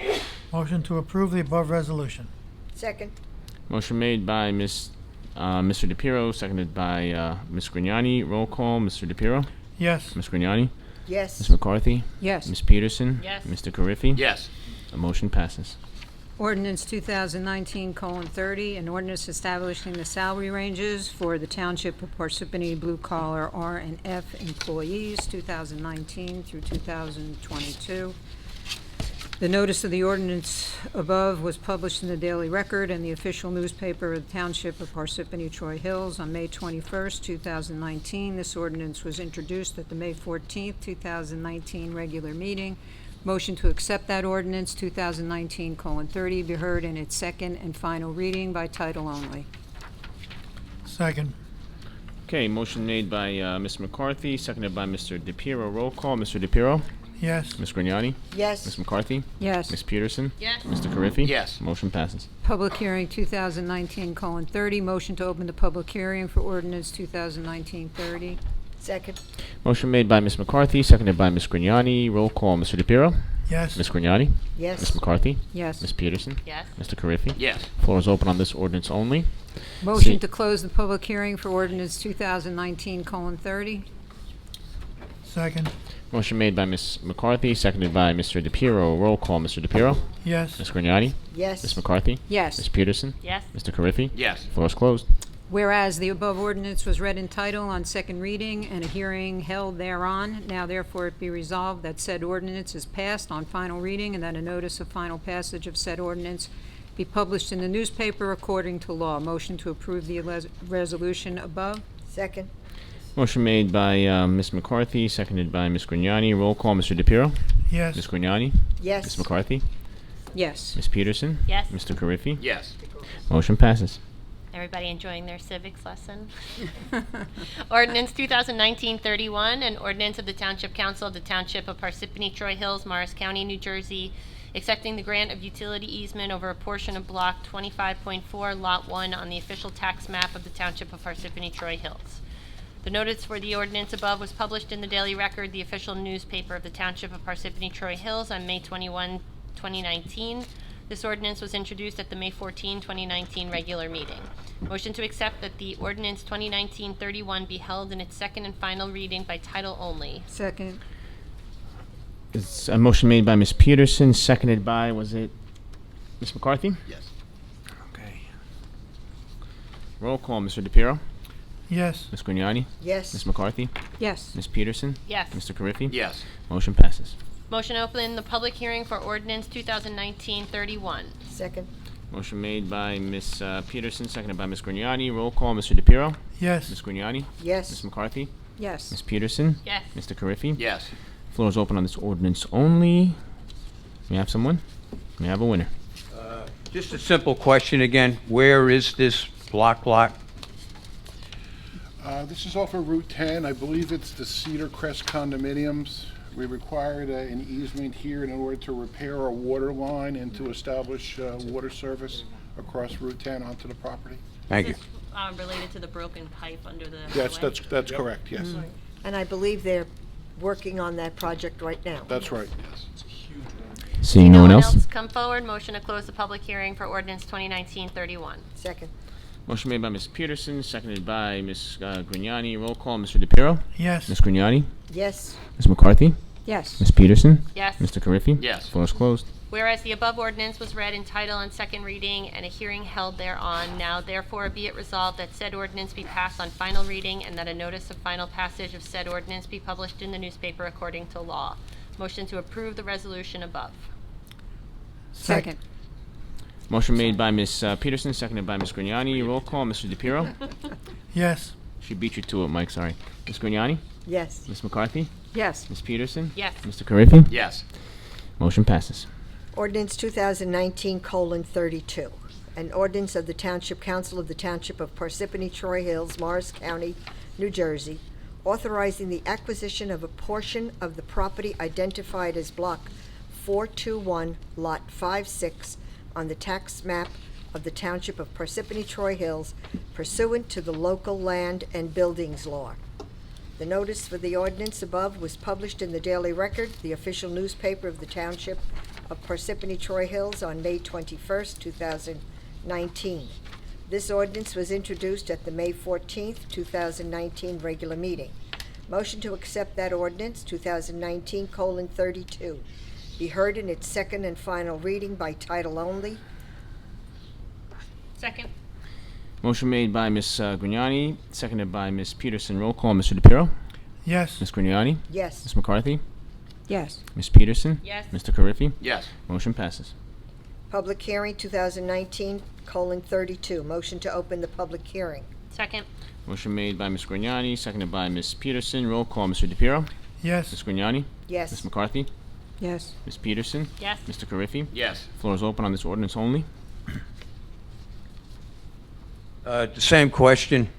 Motion to approve the above resolution. Second. Motion made by Mr. DePiero, seconded by Ms. Grignani. Roll call, Mr. DePiero. Yes. Ms. Grignani? Yes. Ms. McCarthy? Yes. Ms. Peterson? Yes. Mr. Carriffy? Yes. The motion passes. Ordinance 2019:30, an ordinance establishing the salary ranges for the Township of Parsippany Blue Collar R and F employees, 2019 through 2022. The notice of the ordinance above was published in the Daily Record and the official newspaper of the Township of Parsippany Troy Hills on May 21st, 2019. This ordinance was introduced at the May 14th, 2019 regular meeting. Motion to accept that ordinance 2019:30 be heard in its second and final reading by title only. Second. Okay, motion made by Ms. McCarthy, seconded by Mr. DePiero. Roll call, Mr. DePiero. Yes. Ms. Grignani? Yes. Ms. McCarthy? Yes. Ms. Peterson? Yes. Mr. Carriffy? Yes. Motion passes. Public hearing 2019:30. Motion to open the public hearing for ordinance 2019:30. Second. Motion made by Ms. McCarthy, seconded by Ms. Grignani. Roll call, Mr. DePiero. Yes. Ms. Grignani? Yes. Ms. McCarthy? Yes. Ms. Peterson? Yes. Mr. Carriffy? Yes. Floor is open on this ordinance only. Motion See- to close the public hearing for ordinance 2019:30. Second. Motion made by Ms. McCarthy, seconded by Mr. DePiero. Roll call, Mr. DePiero. Yes. Ms. Grignani? Yes. Ms. McCarthy? Yes. Ms. Peterson? Yes. Mr. Carriffy? Yes. Floor is closed. Whereas the above ordinance was read in title on second reading and a hearing held thereon, now therefore it be resolved that said ordinance is passed on final reading and that a notice of final passage of said ordinance be published in the newspaper according to law. Motion to approve the resolution above. Second. Motion made by Ms. McCarthy, seconded by Ms. Grignani. Roll call, Mr. DePiero? Yes. Ms. Grignani? Yes. Ms. McCarthy? Yes. Ms. Peterson? Yes. Mr. Carriffy? Yes. Motion passes. Everybody enjoying their civics lesson? Ordinance 2019-31, an ordinance of the Township Council of the Township of Parsippany Troy Hills, Morris County, New Jersey, accepting the grant of utility easement over a portion of Block 25.4, Lot 1 on the official tax map of the Township of Parsippany Troy Hills. The notice for the ordinance above was published in the Daily Record, the official newspaper of the Township of Parsippany Troy Hills, on May 21, 2019. This ordinance was introduced at the May 14, 2019 regular meeting. Motion to accept that the ordinance 2019-31 be held in its second and final reading by title only. Second. It's a motion made by Ms. Peterson, seconded by, was it Ms. McCarthy? Yes. Okay. Roll call, Mr. DePiero? Yes. Ms. Grignani? Yes. Ms. McCarthy? Yes. Ms. Peterson? Yes. Mr. Carriffy? Yes. Motion passes. Motion to open the public hearing for ordinance 2019-31. Second. Motion made by Ms. Peterson, seconded by Ms. Grignani. Roll call, Mr. DePiero? Yes. Ms. Grignani? Yes. Ms. McCarthy? Yes. Ms. Peterson? Yes. Mr. Carriffy? Yes. Floor is open on this ordinance only. May I have someone? May I have a winner? Just a simple question again. Where is this block lot? This is off of Route 10. I believe it's the Cedar Crest condominiums. We required an easement here in order to repair a water line and to establish water service across Route 10 onto the property. Thank you. Is this, related to the broken pipe under the Yes, highway? that's correct, yes. And I believe they're working on that project right now. That's right. Seeing no one else? Come forward. Motion to close the public hearing for ordinance 2019-31. Second. Motion made by Ms. Peterson, seconded by Ms. Grignani. Roll call, Mr. DePiero? Yes. Ms. Grignani? Yes. Ms. McCarthy? Yes. Ms. Peterson? Yes. Mr. Carriffy? Yes. Floor is closed. Whereas the above ordinance was read in title on second reading and a hearing held thereon, now therefore be it resolved that said ordinance be passed on final reading and that a notice of final passage of said ordinance be published in the newspaper according to law. Motion to approve the resolution above. Second. Motion made by Ms. Peterson, seconded by Ms. Grignani. Roll call, Mr. DePiero? Yes. She beat you to it, Mike, sorry. Ms. Grignani? Yes. Ms. McCarthy? Yes. Ms. Peterson? Yes. Mr. Carriffy? Yes. Motion passes. Ordinance 2019:32. An ordinance of the Township Council of the Township of Parsippany Troy Hills, Morris County, New Jersey, authorizing the acquisition of a portion of the property identified as Block 421, Lot 56, on the tax map of the Township of Parsippany Troy Hills pursuant to the local land and buildings law. The notice for the ordinance above was published in the Daily Record, the official newspaper of the Township of Parsippany Troy Hills, on May 21st, 2019. This ordinance was introduced at the May 14th, 2019 regular meeting. Motion to accept that ordinance, 2019:32, be heard in its second and final reading by title only. Second. Motion made by Ms. Grignani, seconded by Ms. Peterson. Roll call, Mr. DePiero? Yes. Ms. Grignani? Yes. Ms. McCarthy? Yes. Ms. Peterson? Yes. Mr. Carriffy? Yes. Motion passes. Public hearing, 2019:32. Motion to open the public hearing. Second. Motion made by Ms. Grignani, seconded by Ms. Peterson. Roll call, Mr. DePiero? Yes. Ms. Grignani? Yes. Ms. McCarthy? Yes. Ms. Peterson? Yes. Mr. Carriffy? Yes. Floor is open on this ordinance only. The same question.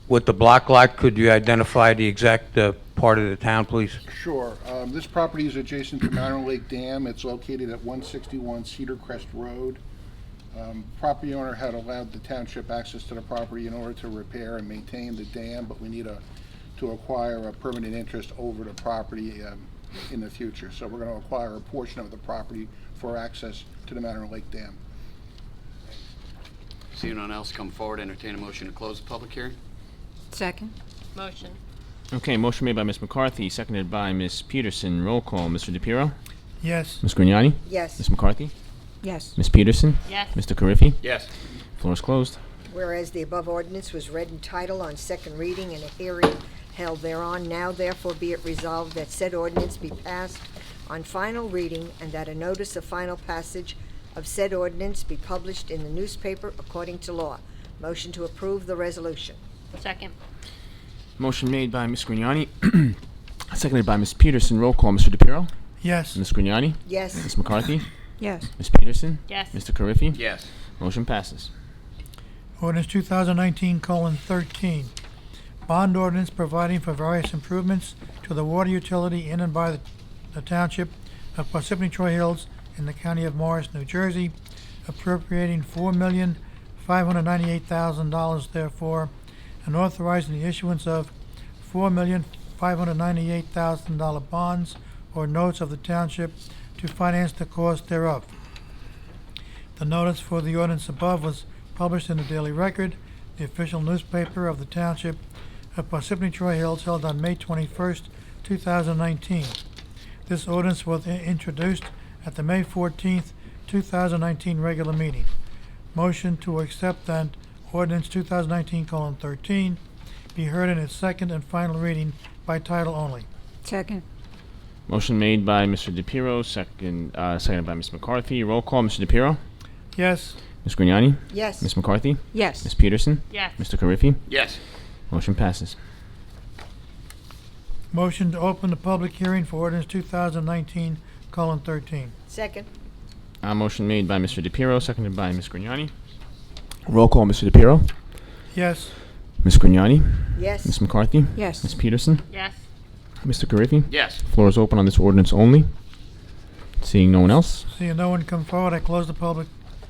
With the block lot, could you identify the exact part of the town, please? Sure. This property is adjacent to Marrow Lake Dam. It's located at 161 Cedar Crest Road. Property owner had allowed the township access to the property in order to repair and maintain the dam, but we need to acquire a permanent interest over the property in the future. So we're going to acquire a portion of the property for access to the Marrow Lake Dam. Seeing no one else come forward, entertain a motion to close the public hearing. Second. Motion. Okay, motion made by Ms. McCarthy, seconded by Ms. Peterson. Roll call, Mr. DePiero? Yes. Ms. Grignani? Yes. Ms. McCarthy? Yes. Ms. Peterson? Yes. Mr. Carriffy? Yes. Floor is closed. Whereas the above ordinance was read in title on second reading and a hearing held thereon, now therefore be it resolved that said ordinance be passed on final reading and that a notice of final passage of said ordinance be published in the newspaper according to law. Motion to approve the resolution. Second. Motion made by Ms. Grignani, seconded by Ms. Peterson. Roll call, Mr. DePiero? Yes. Ms. Grignani? Yes. Ms. McCarthy? Yes. Ms. Peterson? Yes. Mr. Carriffy? Yes. Motion passes. Ordinance 2019:13. Bond ordinance providing for various improvements to the water utility in and by the township of Parsippany Troy Hills in the county of Morris, New Jersey, appropriating $4,598,000 therefore, and authorizing the issuance of $4,598,000 bonds or notes of the township to finance the cost thereof. The notice for the ordinance above was published in the Daily Record, the official newspaper of the township of Parsippany Troy Hills, held on May 21st, 2019. This ordinance was introduced at the May 14th, 2019 regular meeting. Motion to accept that ordinance 2019:13 be heard in its second and final reading by title only. Second. Motion made by Mr. DePiero, seconded by Ms. McCarthy. Roll call, Mr. DePiero? Yes. Ms. Grignani? Yes. Ms. McCarthy? Yes. Ms. Peterson? Yes. Mr. Carriffy? Yes. Motion passes. Motion to open the public hearing for ordinance 2019:13. Second. Motion made by Mr. DePiero, seconded by Ms. Grignani. Roll call, Mr. DePiero? Yes. Ms. Grignani? Yes. Ms. McCarthy? Yes. Ms. Peterson? Yes. Mr. Carriffy? Yes. Floor is open on this ordinance only. Seeing no one else? Seeing no one come forward, I close the public,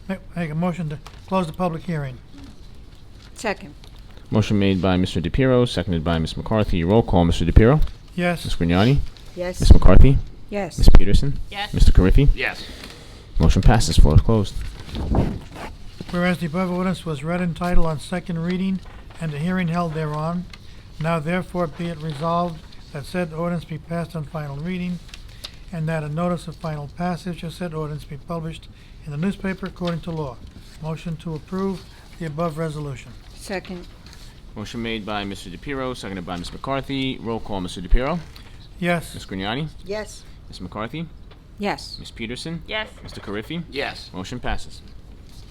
make a motion to close the public hearing. Second. Motion made by Mr. DePiero, seconded by Ms. McCarthy. Roll call, Mr. DePiero? Yes. Ms. Grignani? Yes. Ms. McCarthy? Yes. Ms. Peterson? Yes. Mr. Carriffy? Yes. Motion passes. Floor is closed. Whereas the above ordinance was read in title on second reading and a hearing held thereon, now therefore be it resolved that said ordinance be passed on final reading, and that a notice of final passage of said ordinance be published in the newspaper according to law. Motion to approve the above resolution. Second. Motion made by Mr. DePiero, seconded by Ms. McCarthy. Roll call, Mr. DePiero? Yes. Ms. Grignani? Yes. Ms. McCarthy? Yes. Ms. Peterson? Yes. Mr. Carriffy? Yes. Motion passes.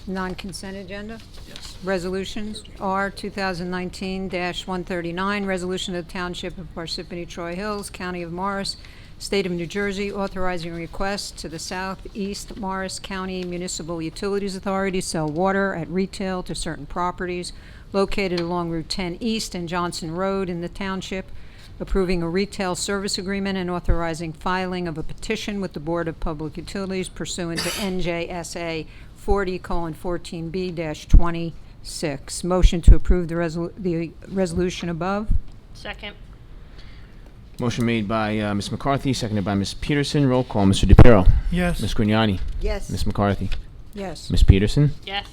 Non-consent agenda. Yes. Resolutions R 2019-139, resolution of the Township of Parsippany Troy Hills, County of Morris, State of New Jersey, authorizing requests to the Southeast Morris County Municipal Utilities Authority to sell water at retail to certain properties located along Route 10 East and Johnson Road in the township, approving a retail service agreement and authorizing filing of a petition with the Board of Public Utilities pursuant to NJSA 40:14B-26. Motion to approve the resolution above. Second. Motion made by Ms. McCarthy, seconded by Ms. Peterson. Roll call, Mr. DePiero? Yes. Ms. Grignani? Yes. Ms. McCarthy? Yes. Ms. Peterson? Yes.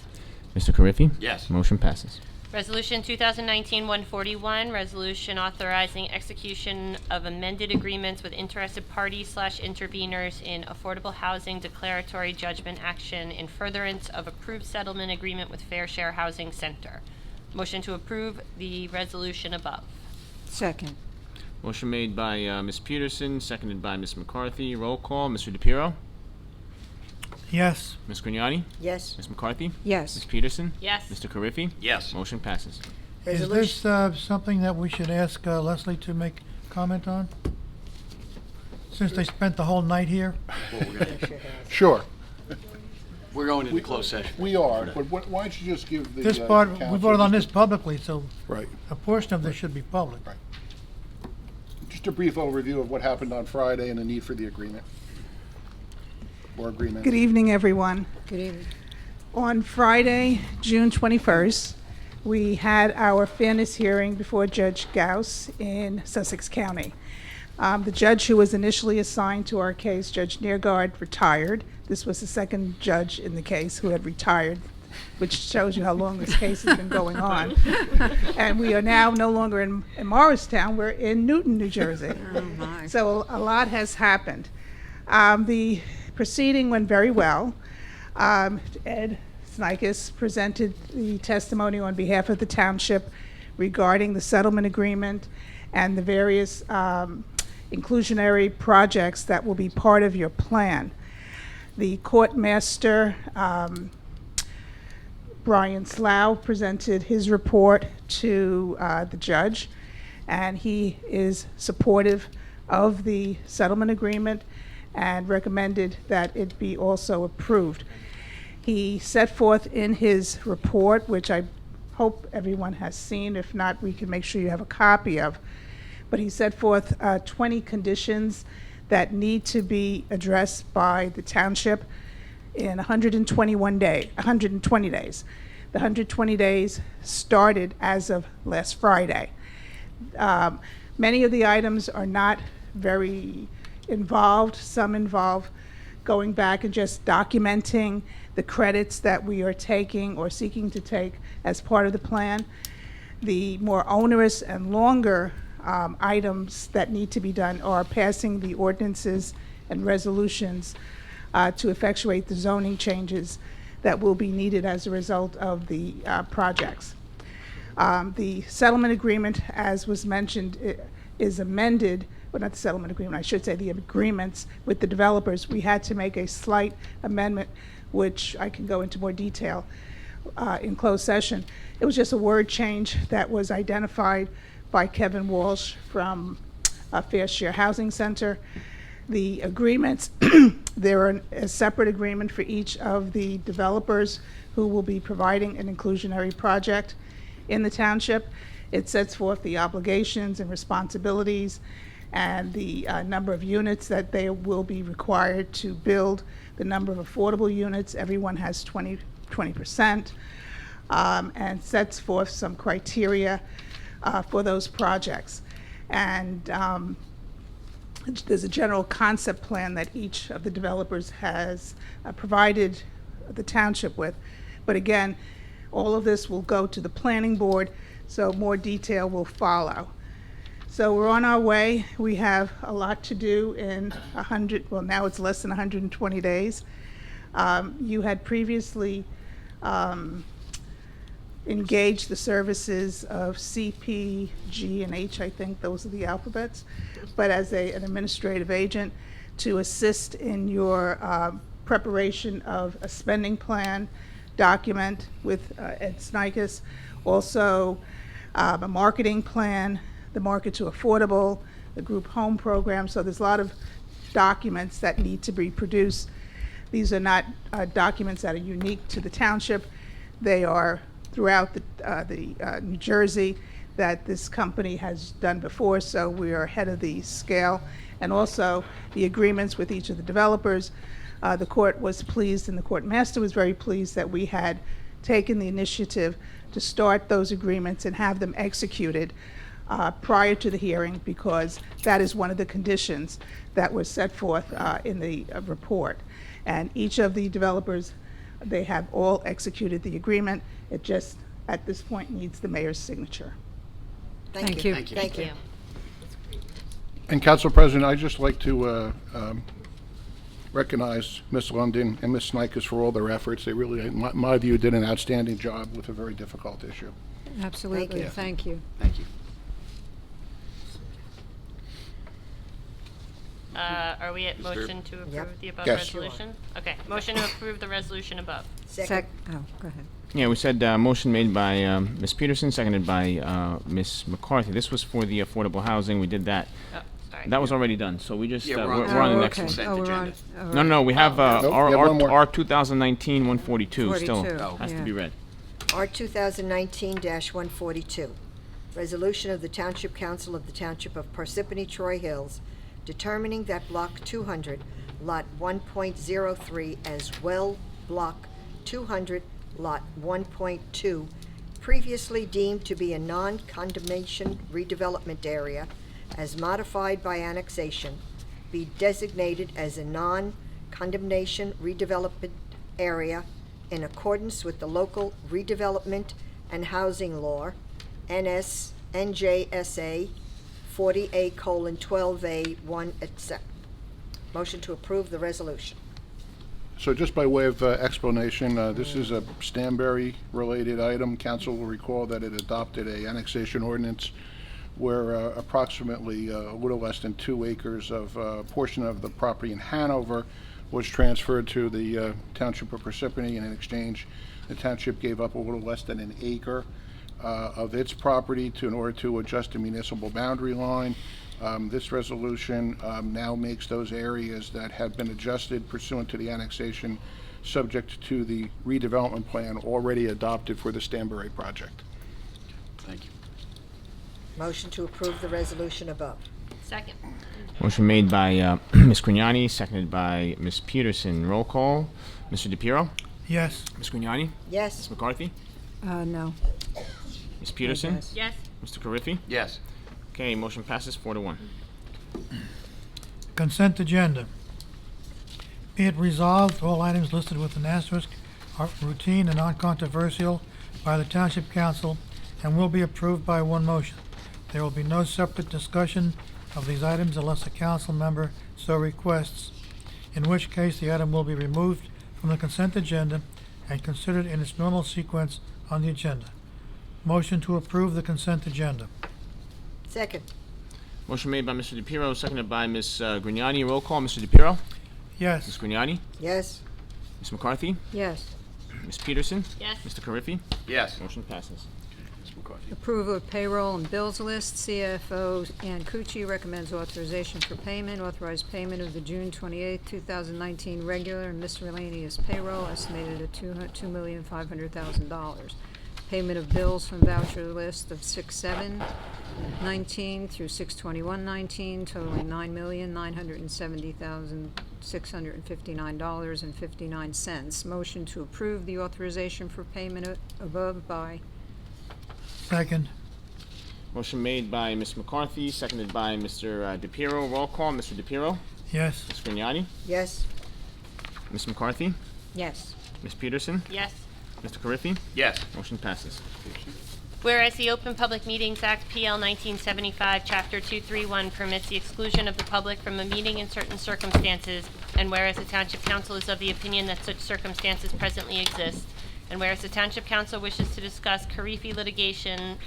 Mr. Carriffy? Yes. Motion passes. Resolution 2019-141, resolution authorizing execution of amended agreements with interested parties/interveners in affordable housing declaratory judgment action in furtherance of approved settlement agreement with Fair Share Housing Center. Motion to approve the resolution above. Second. Motion made by Ms. Peterson, seconded by Ms. McCarthy. Roll call, Mr. DePiero? Yes. Ms. Grignani? Yes. Ms. McCarthy? Yes. Ms. Peterson? Yes. Mr. Carriffy? Yes. Motion passes. Is this something that we should ask Leslie to make comment on? Since they spent the whole night here? Sure. We're going into closed session. We are, but why don't you just give the... This part, we council voted on just this publicly, so Right. a portion of this should be public. Right. Just a brief overview of what happened on Friday and the need for the agreement. Or agreement. Good evening, everyone. Good evening. On Friday, June 21st, we had our fairness hearing before Judge Gauss in Sussex County. The judge who was initially assigned to our case, Judge Neergaard, retired. This was the second judge in the case who had retired, which shows you how long this case has been going on. And we are now no longer in Morristown, we're in Newton, New Jersey. Oh, my. So a lot has happened. The proceeding went very well. Ed Snikes presented the testimony on behalf of the township regarding the settlement agreement and the various inclusionary projects that will be part of your plan. The court master, Brian Slough, presented his report to the judge, and he is supportive of the settlement agreement and recommended that it be also approved. He set forth in his report, which I hope everyone has seen. If not, we can make sure you have a copy of. But he set forth 20 conditions that need to be addressed by the township in 120 days. The 120 days started as of last Friday. Many of the items are not very involved. Some involve going back and just documenting the credits that we are taking or seeking to take as part of the plan. The more onerous and longer items that need to be done are passing the ordinances and resolutions to effectuate the zoning changes that will be needed as a result of the projects. The settlement agreement, as was mentioned, is amended, well, not the settlement agreement, I should say the agreements with the developers. We had to make a slight amendment, which I can go into more detail in closed session. It was just a word change that was identified by Kevin Walsh from Fair Share Housing Center. The agreements, there are a separate agreement for each of the developers who will be providing an inclusionary project in the township. It sets forth the obligations and responsibilities and the number of units that they will be required to build, the number of affordable units. Everyone has 20%, and sets forth some criteria for those projects. And there's a general concept plan that each of the developers has provided the township with. But again, all of this will go to the planning board, so more detail will follow. So we're on our way. We have a lot to do in now it's less than 120 days. You had previously engaged the services of CP, G, and H, I think those are the alphabets, but as an administrative agent to assist in your preparation of a spending plan document with Ed Snikes, also a marketing plan, the Market to Affordable, the group home program. So there's a lot of documents that need to be produced. These are not documents that are unique to the township. They are throughout the New Jersey that this company has done before, so we are ahead of the scale. And also the agreements with each of the developers. The court was pleased, and the court master was very pleased that we had taken the initiative to start those agreements and have them executed prior to the hearing, because that is one of the conditions that was set forth in the report. And each of the developers, they have all executed the agreement. It just, at this point, needs the mayor's signature. Thank you. Thank you. And Council President, I'd just like to recognize Ms. London and Ms. Snikes for all their efforts. They really, in my view, did an outstanding job with a very difficult issue. Absolutely, thank you. Thank you. Are we at motion to approve the above Yes. resolution? Okay, motion to approve the resolution above. Second. Oh, go ahead. Yeah, we said motion made by Ms. Peterson, seconded by Ms. McCarthy. This was for the affordable housing. We did that. Oh, sorry. That was already done, so we just, Yeah, we're on the next one. consent Oh, we're on. agenda. No, we have Nope, you have one more. our 2019-142 still 42, has to yeah. be read. R 2019-142, resolution of the Township Council of the Township of Parsippany Troy Hills determining that Block 200, Lot 1.03 as well Block 200, Lot 1.2, previously deemed to be a non-condemnation redevelopment area as modified by annexation, be designated as a non-condemnation redevelopment area in accordance with the local redevelopment and housing law, NJSA 40A:12A1, etc. Motion to approve the resolution. So just by way of explanation, this is a Stanberry-related item. Council will recall that it adopted a annexation ordinance where approximately a little less than 2 acres of a portion of the property in Hanover was transferred to the Township of Parsippany, and in exchange, the township gave up a little less than an acre of its property in order to adjust the municipal boundary line. This resolution now makes those areas that have been adjusted pursuant to the annexation subject to the redevelopment plan already adopted for the Stanbury project. Thank you. Motion to approve the resolution above. Second. Motion made by Ms. Grignani, seconded by Ms. Peterson. Roll call. Mr. DePiero? Yes. Ms. Grignani? Yes. Ms. McCarthy? No. Ms. Peterson? Yes. Mr. Carriffy? Yes. Okay, motion passes 4-1. Consent agenda. Be it resolved, all items listed with an asterisk are routine and non-controversial by the Township Council and will be approved by one motion. There will be no separate discussion of these items unless a council member so requests, in which case the item will be removed from the consent agenda and considered in its normal sequence on the agenda. Motion to approve the consent agenda. Second. Motion made by Mr. DePiero, seconded by Ms. Grignani. Roll call. Mr. DePiero? Ms. Yes. Grignani? Yes. Ms. McCarthy? Yes. Ms. Peterson? Yes. Mr. Carriffy? Yes. Motion passes. Ms. McCarthy. Approval of payroll and bills list. CFO Ann Cucci recommends authorization for payment. Authorized payment of the June 28, 2019 regular and miscellaneous payroll estimated at $2,500,000. Payment of bills from voucher list of 6/7/19 through 6/21/19 totaling $9,970,659.59. Motion to approve the authorization for payment above by. Second. Motion made by Ms. McCarthy, seconded by Mr. DePiero. Roll call. Mr. DePiero? Yes. Ms. Grignani? Yes. Ms. McCarthy? Yes. Ms. Peterson? Yes. Mr. Carriffy? Yes. Motion passes. Whereas the Open Public Meetings Act, PL 1975, Chapter 231, permits the exclusion of the public from a meeting in certain circumstances, and whereas the Township Council is of the opinion that such circumstances presently exist, and whereas the Township Council wishes to discuss Carriffy litigation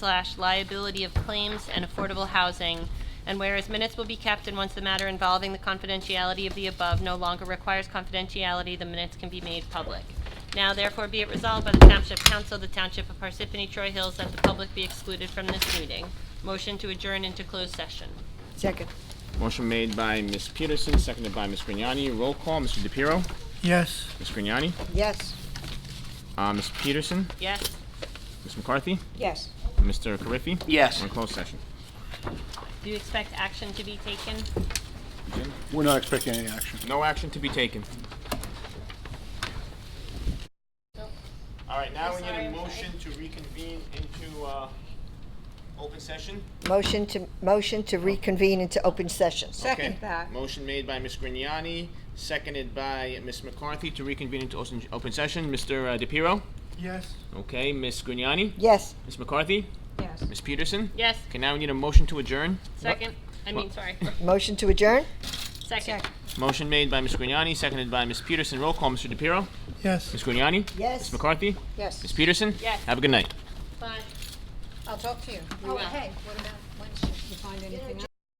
/ liability of claims and affordable housing, and whereas minutes will be kept, and once the matter involving the confidentiality of the above no longer requires confidentiality, the minutes can be made public. Now therefore be it resolved by the Township Council, the Township of Parsippany Troy Hills, that the public be excluded from this meeting. Motion to adjourn into closed session. Second. Motion made by Ms. Peterson, seconded by Ms. Grignani. Roll call. Mr. DePiero? Yes. Ms. Grignani? Yes. Ms. Peterson? Yes. Ms. McCarthy? Yes. Mr. Carriffy? Yes. We're in closed session. Do you expect action to be taken? Jim? We're not expecting any action. No action to be taken. All right, now we need a motion to reconvene into open session. Motion to reconvene into open session. Second Okay. that. Motion made by Ms. Grignani, seconded by Ms. McCarthy to reconvene into open session. Mr. DePiero? Yes. Okay, Ms. Grignani? Yes. Ms. McCarthy? Yes. Ms. Peterson? Yes. Okay, now we need a motion to adjourn. Second. Sorry. Motion to adjourn? Second. Motion made by Ms. Grignani, seconded by Ms. Peterson. Roll call, Mr. DePiero? Yes. Ms. Grignani? Yes. Ms. McCarthy? Yes. Ms. Peterson? Yes. Have a good night. Bye. I'll talk to you. You will. Hey, what about when you find anything out?